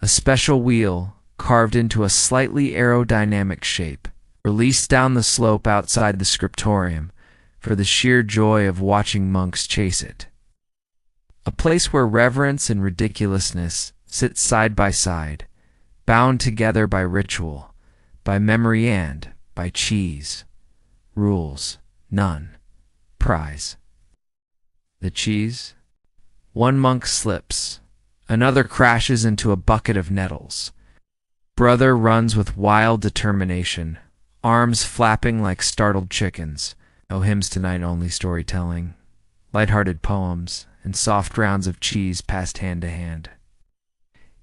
a special wheel carved into a slightly aerodynamic shape, released down the slope outside the scriptorium for the sheer joy of watching monks chase it. A place where reverence and ridiculousness sit side by side, bound together by ritual, by memory and by cheese. Rules, none. Prize. The cheese? One monk slips. Another crashes into a bucket of nettles. Brother runs with wild determination, arms flapping like startled chickens. No hymns tonight, only storytelling. Light-hearted poems and soft rounds of cheese passed hand to hand.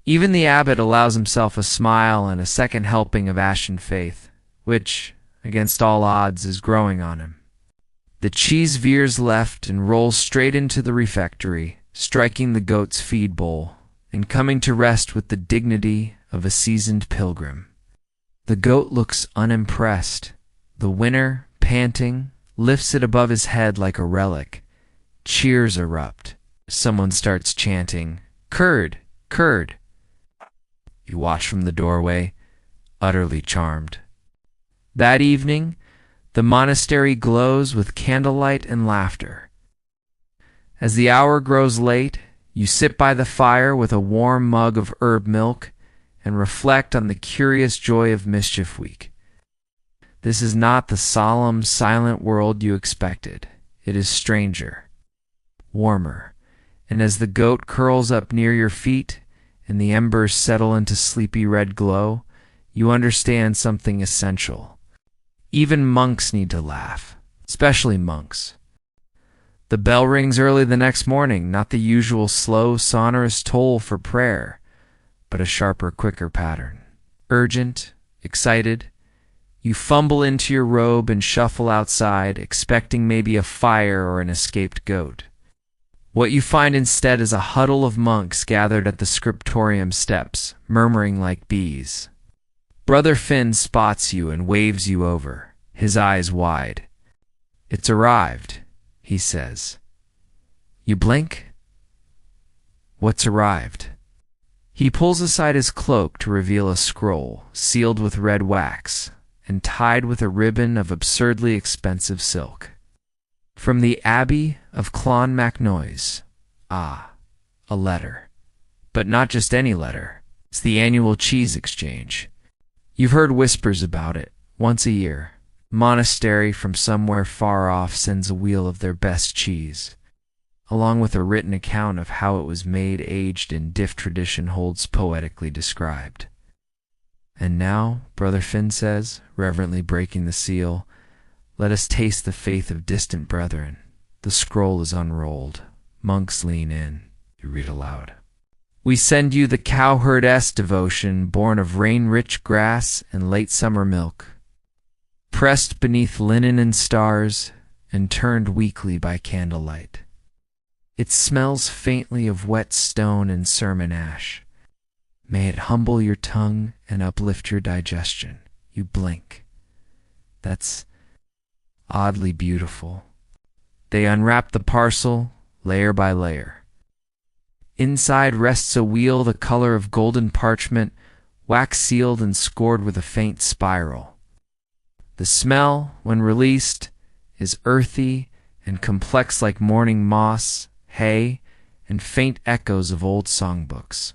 Even the abbot allows himself a smile and a second helping of Ashen Faith, which, against all odds, is growing on him. The cheese veers left and rolls straight into the refectory, striking the goat's feed bowl, and coming to rest with the dignity of a seasoned pilgrim. The goat looks unimpressed. The winner, panting, lifts it above his head like a relic. Cheers erupt. Someone starts chanting, "Curd! Curd!" You watch from the doorway, utterly charmed. That evening, the monastery glows with candlelight and laughter. As the hour grows late, you sit by the fire with a warm mug of herb milk and reflect on the curious joy of Mischief Week. This is not the solemn, silent world you expected. It is stranger, warmer, and as the goat curls up near your feet and the embers settle into sleepy red glow, you understand something essential. Even monks need to laugh, especially monks. The bell rings early the next morning, not the usual slow, sonorous toll for prayer, but a sharper, quicker pattern. Urgent, excited, you fumble into your robe and shuffle outside, expecting maybe a fire or an escaped goat. What you find instead is a huddle of monks gathered at the scriptorium steps, murmuring like bees. Brother Finn spots you and waves you over, his eyes wide. "It's arrived," he says. You blink. What's arrived? He pulls aside his cloak to reveal a scroll, sealed with red wax, and tied with a ribbon of absurdly expensive silk. From the Abbey of Clonmacnoise. Ah, a letter. But not just any letter. It's the annual cheese exchange. You've heard whispers about it. Once a year, a monastery from somewhere far off sends a wheel of their best cheese, along with a written account of how it was made, aged, and diff tradition holds poetically described. And now, Brother Finn says, reverently breaking the seal, let us taste the faith of distant brethren. The scroll is unrolled. Monks lean in. You read aloud. We send you the cowherd-esque devotion born of rain-rich grass and late summer milk, pressed beneath linen and stars and turned weekly by candlelight. It smells faintly of wet stone and sermon ash. May it humble your tongue and uplift your digestion. You blink. That's oddly beautiful. They unwrap the parcel, layer by layer. Inside rests a wheel the color of golden parchment, wax-sealed and scored with a faint spiral. The smell, when released, is earthy and complex like morning moss, hay, and faint echoes of old songbooks.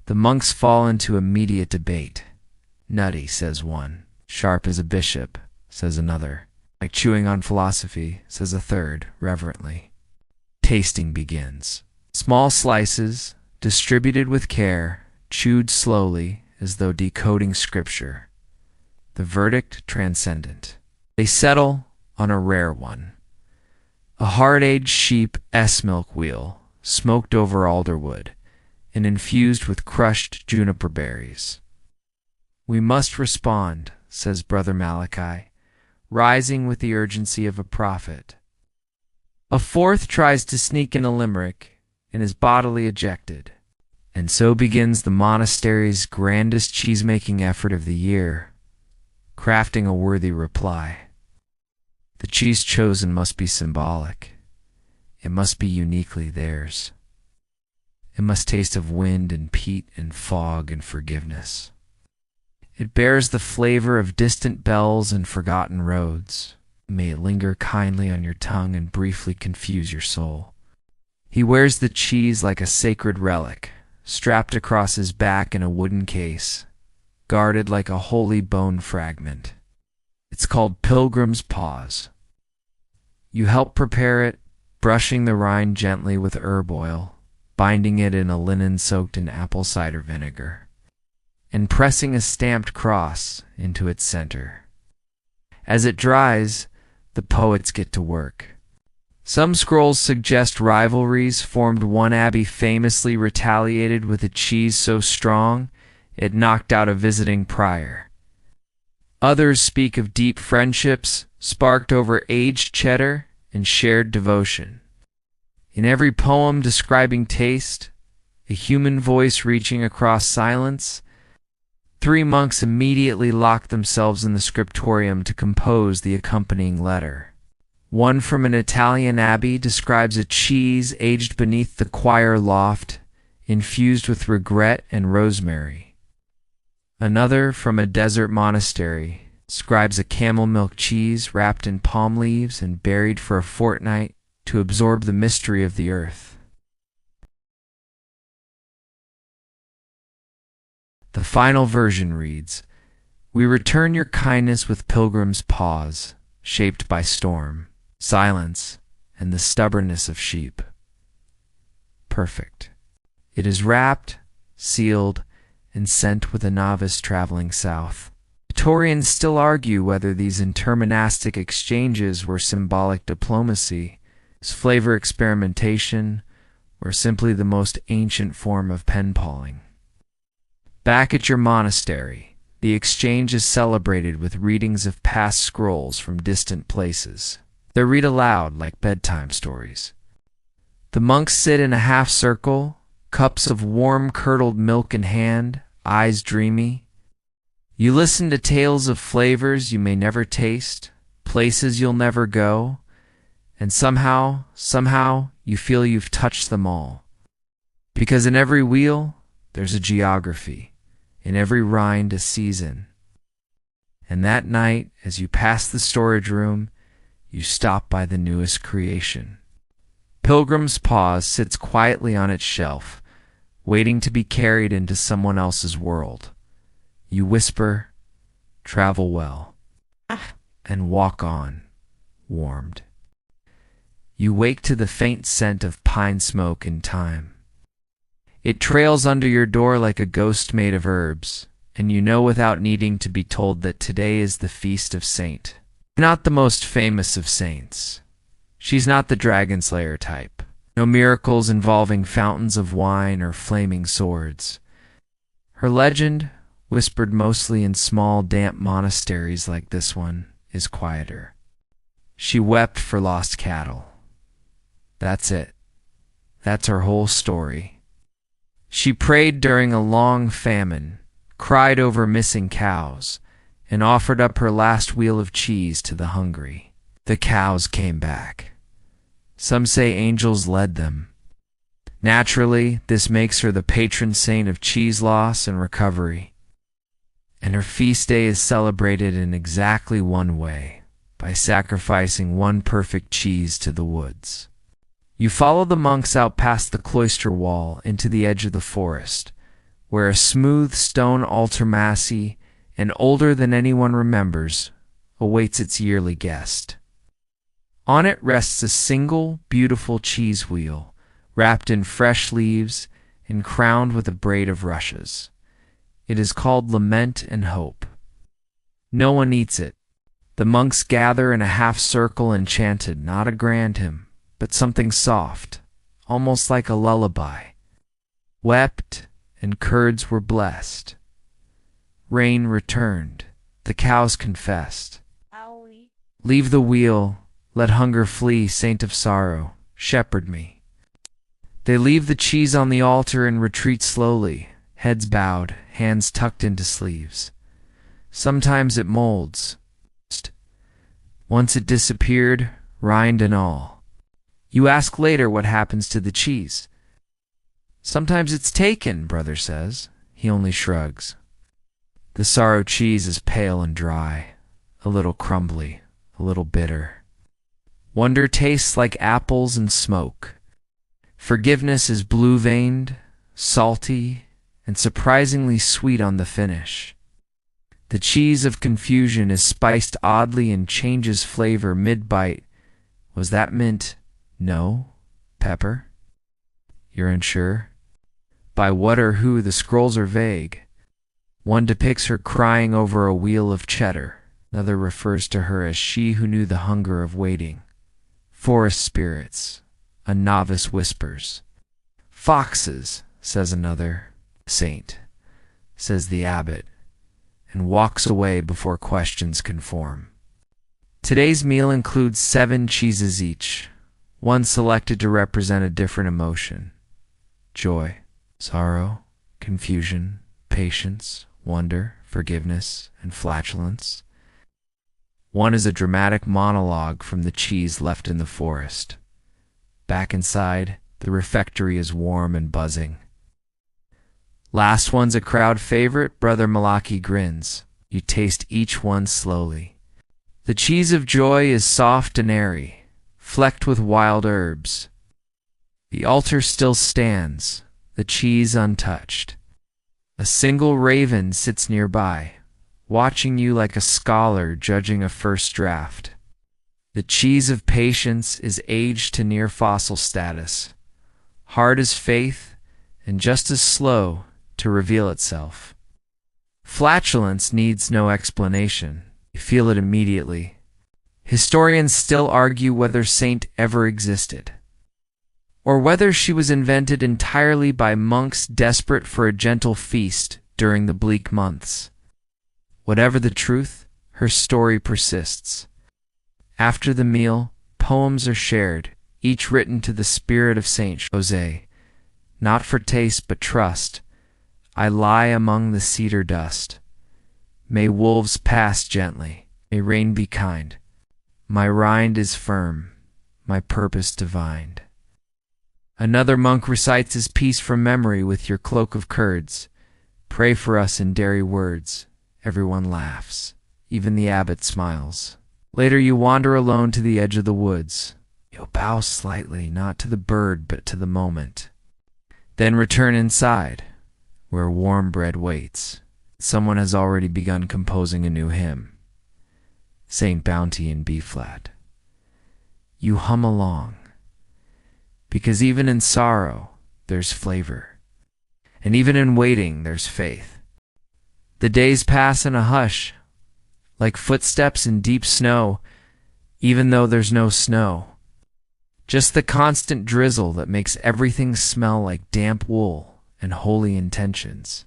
The monks fall into immediate debate. Nutty, says one. Sharp as a bishop, says another. Like chewing on philosophy, says a third, reverently. Tasting begins. Small slices, distributed with care, chewed slowly as though decoding scripture. The verdict transcendent. They settle on a rare one. A hard-aged sheep S-milk wheel, smoked over alder wood, and infused with crushed juniper berries. We must respond, says Brother Malachi, rising with the urgency of a prophet. A fourth tries to sneak in a limerick and is bodily ejected. And so begins the monastery's grandest cheese-making effort of the year, crafting a worthy reply. The cheese chosen must be symbolic. It must be uniquely theirs. It must taste of wind and peat and fog and forgiveness. It bears the flavor of distant bells and forgotten roads. May it linger kindly on your tongue and briefly confuse your soul. He wears the cheese like a sacred relic, strapped across his back in a wooden case, guarded like a holy bone fragment. It's called Pilgrim's Pause. You help prepare it, brushing the rind gently with herb oil, binding it in a linen soaked in apple cider vinegar, and pressing a stamped cross into its center. As it dries, the poets get to work. Some scrolls suggest rivalries formed. One abbey famously retaliated with a cheese so strong it knocked out a visiting prior. Others speak of deep friendships sparked over aged cheddar and shared devotion. In every poem describing taste, a human voice reaching across silence. Three monks immediately locked themselves in the scriptorium to compose the accompanying letter. One from an Italian abbey describes a cheese aged beneath the choir loft, infused with regret and rosemary. Another from a desert monastery describes a camel milk cheese wrapped in palm leaves and buried for a fortnight to absorb the mystery of the earth. The final version reads, "We return your kindness with pilgrim's pause, shaped by storm, silence, and the stubbornness of sheep." Perfect. It is wrapped, sealed, and sent with a novice traveling south. Historians still argue whether these intermonastic exchanges were symbolic diplomacy, flavor experimentation, or simply the most ancient form of pen-palling. Back at your monastery, the exchange is celebrated with readings of past scrolls from distant places. They're read aloud like bedtime stories. The monks sit in a half-circle, cups of warm curdled milk in hand, eyes dreamy. You listen to tales of flavors you may never taste, places you'll never go, and somehow you feel you've touched them all. Because in every wheel, there's a geography, in every rind a season. And that night, as you pass the storage room, you stop by the newest creation. Pilgrim's Pause sits quietly on its shelf, waiting to be carried into someone else's world. You whisper, "Travel well," and walk on, warmed. You wake to the faint scent of pine smoke in time. It trails under your door like a ghost made of herbs, and you know without needing to be told that today is the feast of Saint. Not the most famous of saints. She's not the dragon slayer type. No miracles involving fountains of wine or flaming swords. Her legend, whispered mostly in small, damp monasteries like this one, is quieter. She wept for lost cattle. That's it. That's her whole story. She prayed during a long famine, cried over missing cows, and offered up her last wheel of cheese to the hungry. The cows came back. Some say angels led them. Naturally, this makes her the patron saint of cheese loss and recovery. And her feast day is celebrated in exactly one way, by sacrificing one perfect cheese to the woods. You follow the monks out past the cloister wall into the edge of the forest, where a smooth stone altar massy, and older than anyone remembers, awaits its yearly guest. On it rests a single, beautiful cheese wheel, wrapped in fresh leaves and crowned with a braid of rushes. It is called Lament and Hope. No one eats it. The monks gather in a half-circle and chanted not a grand hymn, but something soft, almost like a lullaby. Wept, and curds were blessed. Rain returned. The cows confessed. Leave the wheel, let hunger flee, saint of sorrow, shepherd me. They leave the cheese on the altar and retreat slowly, heads bowed, hands tucked into sleeves. Sometimes it molds. Once it disappeared, rind and all. You ask later what happens to the cheese. Sometimes it's taken, brother says. He only shrugs. The sorrow cheese is pale and dry, a little crumbly, a little bitter. Wonder tastes like apples and smoke. Forgiveness is blue-veined, salty, and surprisingly sweet on the finish. The cheese of confusion is spiced oddly and changes flavor mid-bite. Was that mint? No. Pepper? You're unsure? By what or who the scrolls are vague. One depicts her crying over a wheel of cheddar. Another refers to her as she who knew the hunger of waiting. Forest spirits, a novice whispers. Foxes, says another. Saint, says the abbot, and walks away before questions can form. Today's meal includes 7 cheeses each, one selected to represent a different emotion. Joy, sorrow, confusion, patience, wonder, forgiveness, and flatulence. One is a dramatic monologue from the cheese left in the forest. Back inside, the refectory is warm and buzzing. Last one's a crowd favorite. Brother Malaki grins. You taste each one slowly. The cheese of joy is soft and airy, flecked with wild herbs. The altar still stands, the cheese untouched. A single raven sits nearby, watching you like a scholar judging a first draft. The cheese of patience is aged to near fossil status, hard as faith and just as slow to reveal itself. Flatulence needs no explanation. You feel it immediately. Historians still argue whether saint ever existed, or whether she was invented entirely by monks desperate for a gentle feast during the bleak months. Whatever the truth, her story persists. After the meal, poems are shared, each written to the spirit of Saint Jose. Not for taste but trust, I lie among the cedar dust. May wolves pass gently, may rain be kind. My rind is firm, my purpose divined. Another monk recites his piece from memory with your cloak of curds. Pray for us in dairy words. Everyone laughs. Even the abbot smiles. Later you wander alone to the edge of the woods. You'll bow slightly, not to the bird, but to the moment. Then return inside, where warm bread waits. Someone has already begun composing a new hymn. Saint Bounty in B-flat. You hum along, because even in sorrow there's flavor, and even in waiting there's faith. The days pass in a hush, like footsteps in deep snow, even though there's no snow. Just the constant drizzle that makes everything smell like damp wool and holy intentions.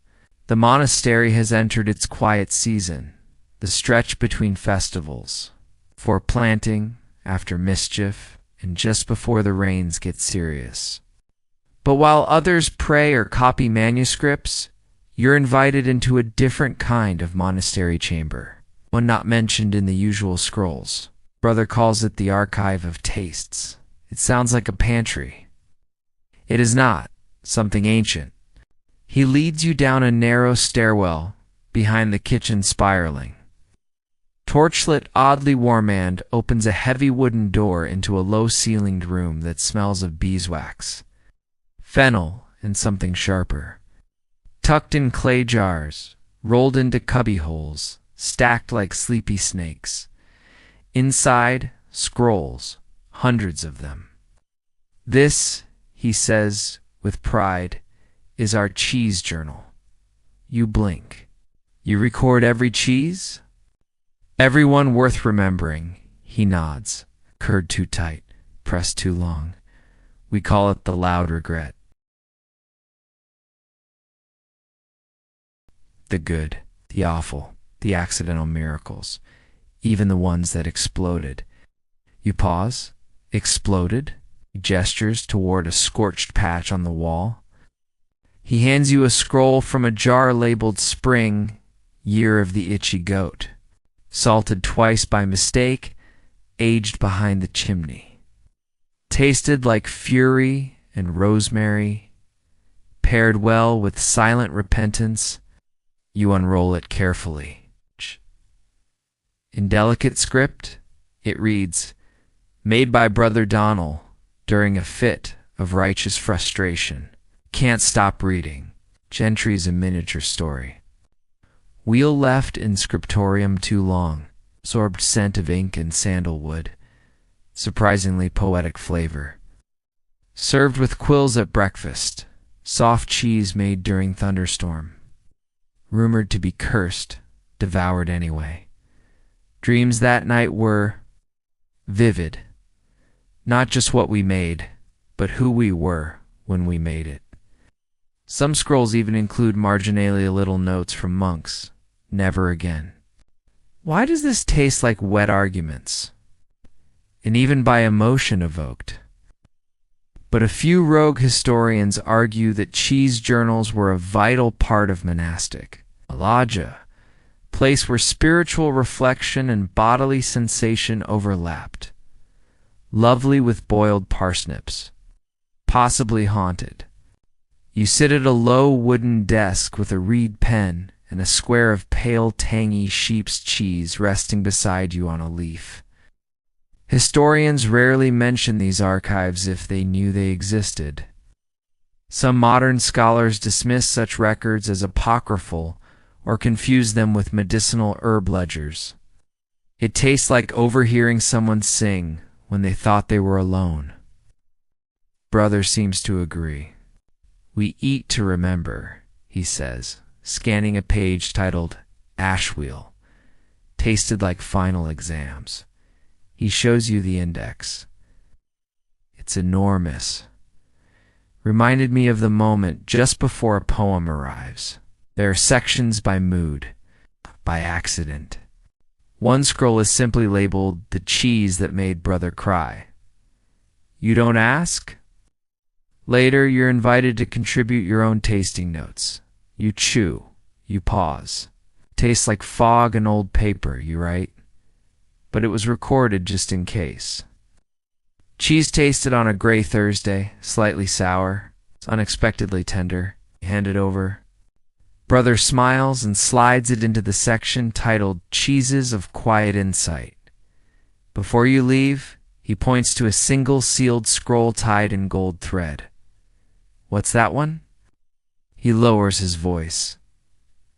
The monastery has entered its quiet season, the stretch between festivals, for planting, after mischief, and just before the rains get serious. But while others pray or copy manuscripts, you're invited into a different kind of monastery chamber, one not mentioned in the usual scrolls. Brother calls it the archive of tastes. It sounds like a pantry. It is not, something ancient. He leads you down a narrow stairwell behind the kitchen spiraling. Torchlit, oddly warm-and opens a heavy wooden door into a low-ceilinged room that smells of beeswax, fennel, and something sharper. Tucked in clay jars, rolled into cubbyholes, stacked like sleepy snakes. Inside, scrolls, hundreds of them. This, he says with pride, is our cheese journal. You blink. You record every cheese? Everyone worth remembering, he nods. Curd too tight, pressed too long. We call it the loud regret. The good, the awful, the accidental miracles, even the ones that exploded. You pause. Exploded? He gestures toward a scorched patch on the wall. He hands you a scroll from a jar labeled Spring, Year of the Itchy Goat. Salted twice by mistake, aged behind the chimney. Tasted like fury and rosemary, paired well with silent repentance. You unroll it carefully. In delicate script, it reads, made by Brother Donnell during a fit of righteous frustration. Can't stop reading. Gentry's a miniature story. Wheel left in scriptorium too long. Absorbed scent of ink and sandalwood. Surprisingly poetic flavor. Served with quills at breakfast. Soft cheese made during thunderstorm. Rumored to be cursed, devoured anyway. Dreams that night were vivid. Not just what we made, but who we were when we made it. Some scrolls even include marginalia little notes from monks. Never again. Why does this taste like wet arguments? And even by emotion evoked. But a few rogue historians argue that cheese journals were a vital part of monastic Alaja, place where spiritual reflection and bodily sensation overlapped. Lovely with boiled parsnips. Possibly haunted. You sit at a low wooden desk with a reed pen and a square of pale, tangy sheep's cheese resting beside you on a leaf. Historians rarely mention these archives if they knew they existed. Some modern scholars dismiss such records as apocryphal or confuse them with medicinal herb ledgers. It tastes like overhearing someone sing when they thought they were alone. Brother seems to agree. We eat to remember, he says, scanning a page titled Ashwheel, tasted like final exams. He shows you the index. It's enormous. Reminded me of the moment just before a poem arrives. There are sections by mood, by accident. One scroll is simply labeled "The Cheese That Made Brother Cry." You don't ask? Later, you're invited to contribute your own tasting notes. You chew. You pause. Tastes like fog and old paper, you write. But it was recorded just in case. Cheese tasted on a gray Thursday, slightly sour. It's unexpectedly tender. You hand it over. Brother smiles and slides it into the section titled Cheeses of Quiet Insight. Before you leave, he points to a single sealed scroll tied in gold thread. What's that one? He lowers his voice.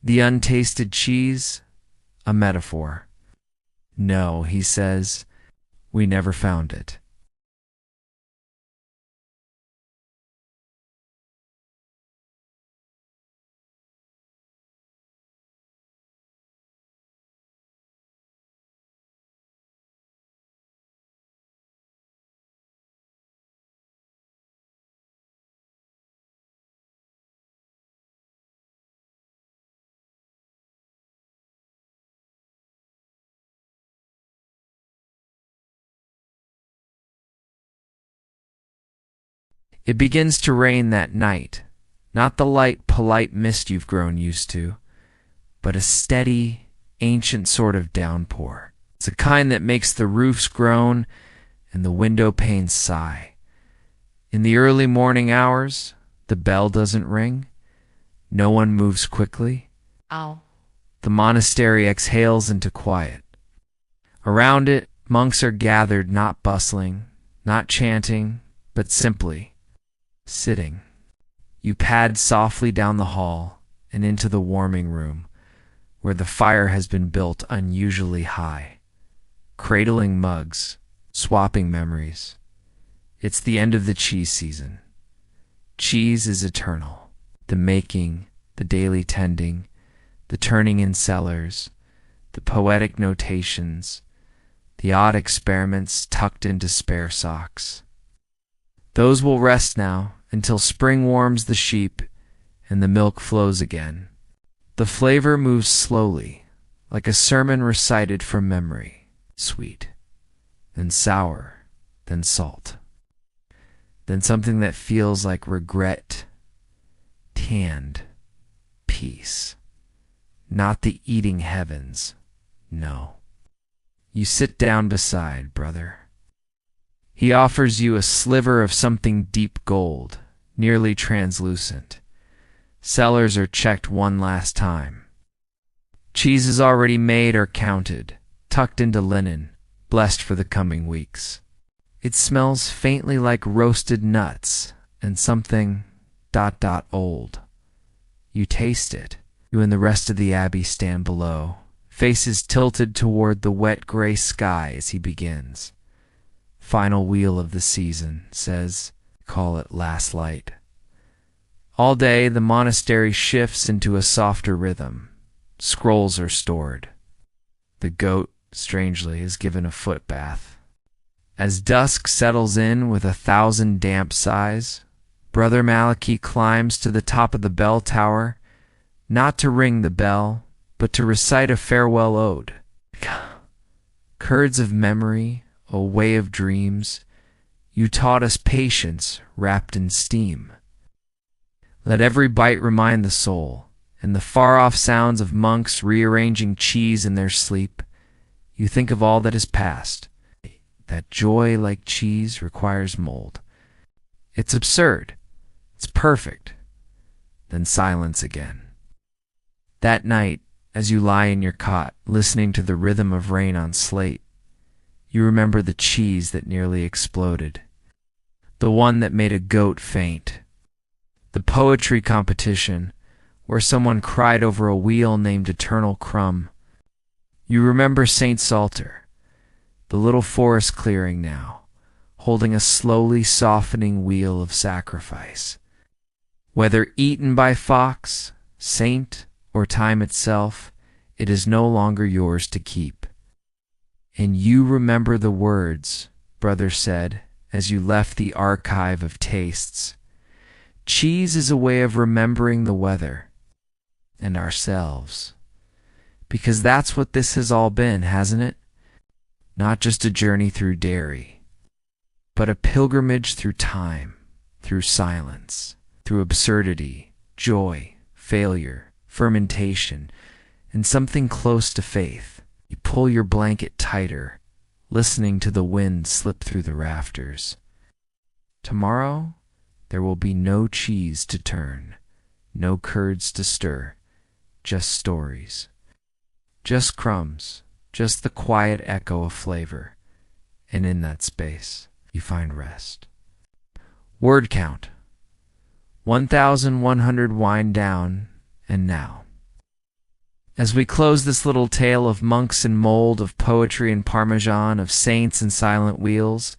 The untasted cheese? A metaphor. No, he says, we never found it. It begins to rain that night, not the light, polite mist you've grown used to, but a steady, ancient sort of downpour. It's a kind that makes the roofs groan and the window panes sigh. In the early morning hours, the bell doesn't ring. No one moves quickly.
Ow.
The monastery exhales into quiet. Around it, monks are gathered, not bustling, not chanting, but simply sitting. You pad softly down the hall and into the warming room, where the fire has been built unusually high, cradling mugs, swapping memories. It's the end of the cheese season. Cheese is eternal. The making, the daily tending, the turning in cellars, the poetic notations, the odd experiments tucked into spare socks. Those will rest now until spring warms the sheep and the milk flows again. The flavor moves slowly, like a sermon recited from memory, sweet, then sour, then salt, then something that feels like regret, tanned, peace. Not the eating heavens, no. You sit down beside, brother. He offers you a sliver of something deep gold, nearly translucent. Cellars are checked one last time. Cheeses already made are counted, tucked into linen, blessed for the coming weeks. It smells faintly like roasted nuts and something ... old. You taste it. You and the rest of the abbey stand below, faces tilted toward the wet gray sky as he begins. Final wheel of the season, says, call it last light. All day the monastery shifts into a softer rhythm. Scrolls are stored. The goat, strangely, is given a foot bath. As dusk settles in with 1,000 damp sighs, Brother Malachi climbs to the top of the bell tower, not to ring the bell, but to recite a farewell ode. Curds of memory, a way of dreams, You taught us patience wrapped in steam. Let every bite remind the soul, and the far-off sounds of monks rearranging cheese in their sleep. You think of all that is past, that joy like cheese requires mold. It's absurd. It's perfect. Then silence again. That night, as you lie in your cot, listening to the rhythm of rain on slate, you remember the cheese that nearly exploded, the one that made a goat faint, the poetry competition where someone cried over a wheel named Eternal Crumb. You remember St. Salter, the little forest clearing now, holding a slowly softening wheel of sacrifice. Whether eaten by fox, saint, or time itself, it is no longer yours to keep. And you remember the words, brother said, as you left the archive of tastes. Cheese is a way of remembering the weather and ourselves. Because that's what this has all been, hasn't it? Not just a journey through dairy, but a pilgrimage through time, through silence, through absurdity, joy, failure, fermentation, and something close to faith. You pull your blanket tighter, listening to the wind slip through the rafters. Tomorrow, there will be no cheese to turn, no curds to stir, just stories. Just crumbs, just the quiet echo of flavor. And in that space, you find rest. Word count. 1,100 wind down, and now. As we close this little tale of monks and mold, of poetry and parmesan, of saints and silent wheels,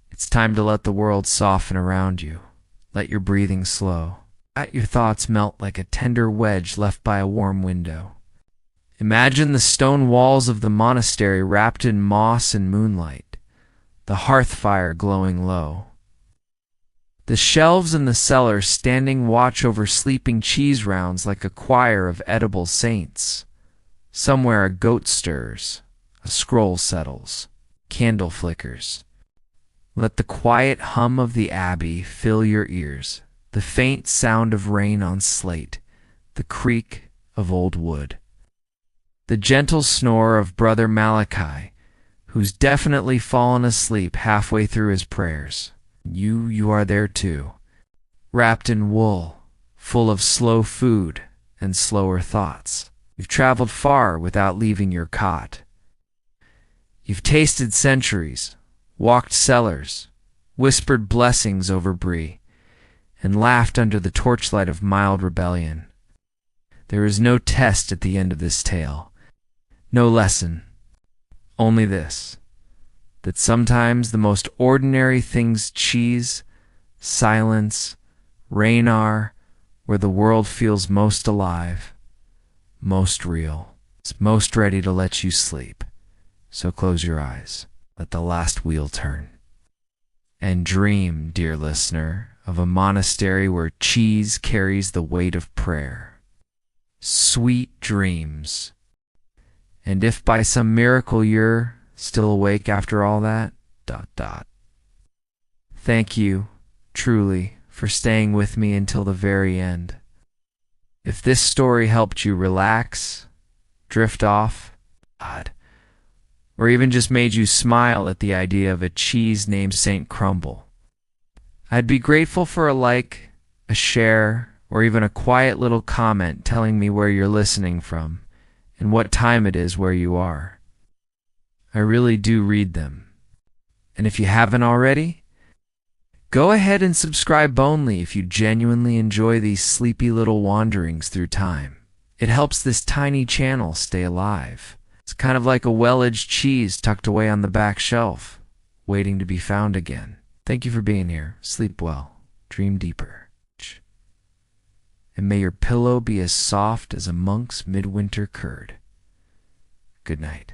it's time to let the world soften around you. Let your breathing slow. Let your thoughts melt like a tender wedge left by a warm window. Imagine the stone walls of the monastery wrapped in moss and moonlight, the hearth fire glowing low. The shelves in the cellar standing watch over sleeping cheese rounds like a choir of edible saints. Somewhere a goat stirs, a scroll settles, candle flickers. Let the quiet hum of the abbey fill your ears, the faint sound of rain on slate, the creak of old wood. The gentle snore of Brother Malachi, who's definitely fallen asleep halfway through his prayers. You are there too, wrapped in wool, full of slow food and slower thoughts. You've traveled far without leaving your cot. You've tasted centuries, walked cellars, whispered blessings over brie, and laughed under the torchlight of mild rebellion. There is no test at the end of this tale, no lesson, only this, that sometimes the most ordinary things, cheese, silence, rain, are where the world feels most alive, most real. It's most ready to let you sleep. So close your eyes, let the last wheel turn, and dream, dear listener, of a monastery where cheese carries the weight of prayer. Sweet dreams. And if by some miracle you're still awake after all that, ... Thank you, truly, for staying with me until the very end. If this story helped you relax, drift off, or even just made you smile at the idea of a cheese named St. Crumble, I'd be grateful for a like, a share, or even a quiet little comment telling me where you're listening from and what time it is where you are. I really do read them. And if you haven't already, go ahead and subscribe only if you genuinely enjoy these sleepy little wanderings through time. It helps this tiny channel stay alive. It's kind of like a well-aged cheese tucked away on the back shelf, waiting to be found again. Thank you for being here. Sleep well. Dream deeper. And may your pillow be as soft as a monk's midwinter curd. Good night.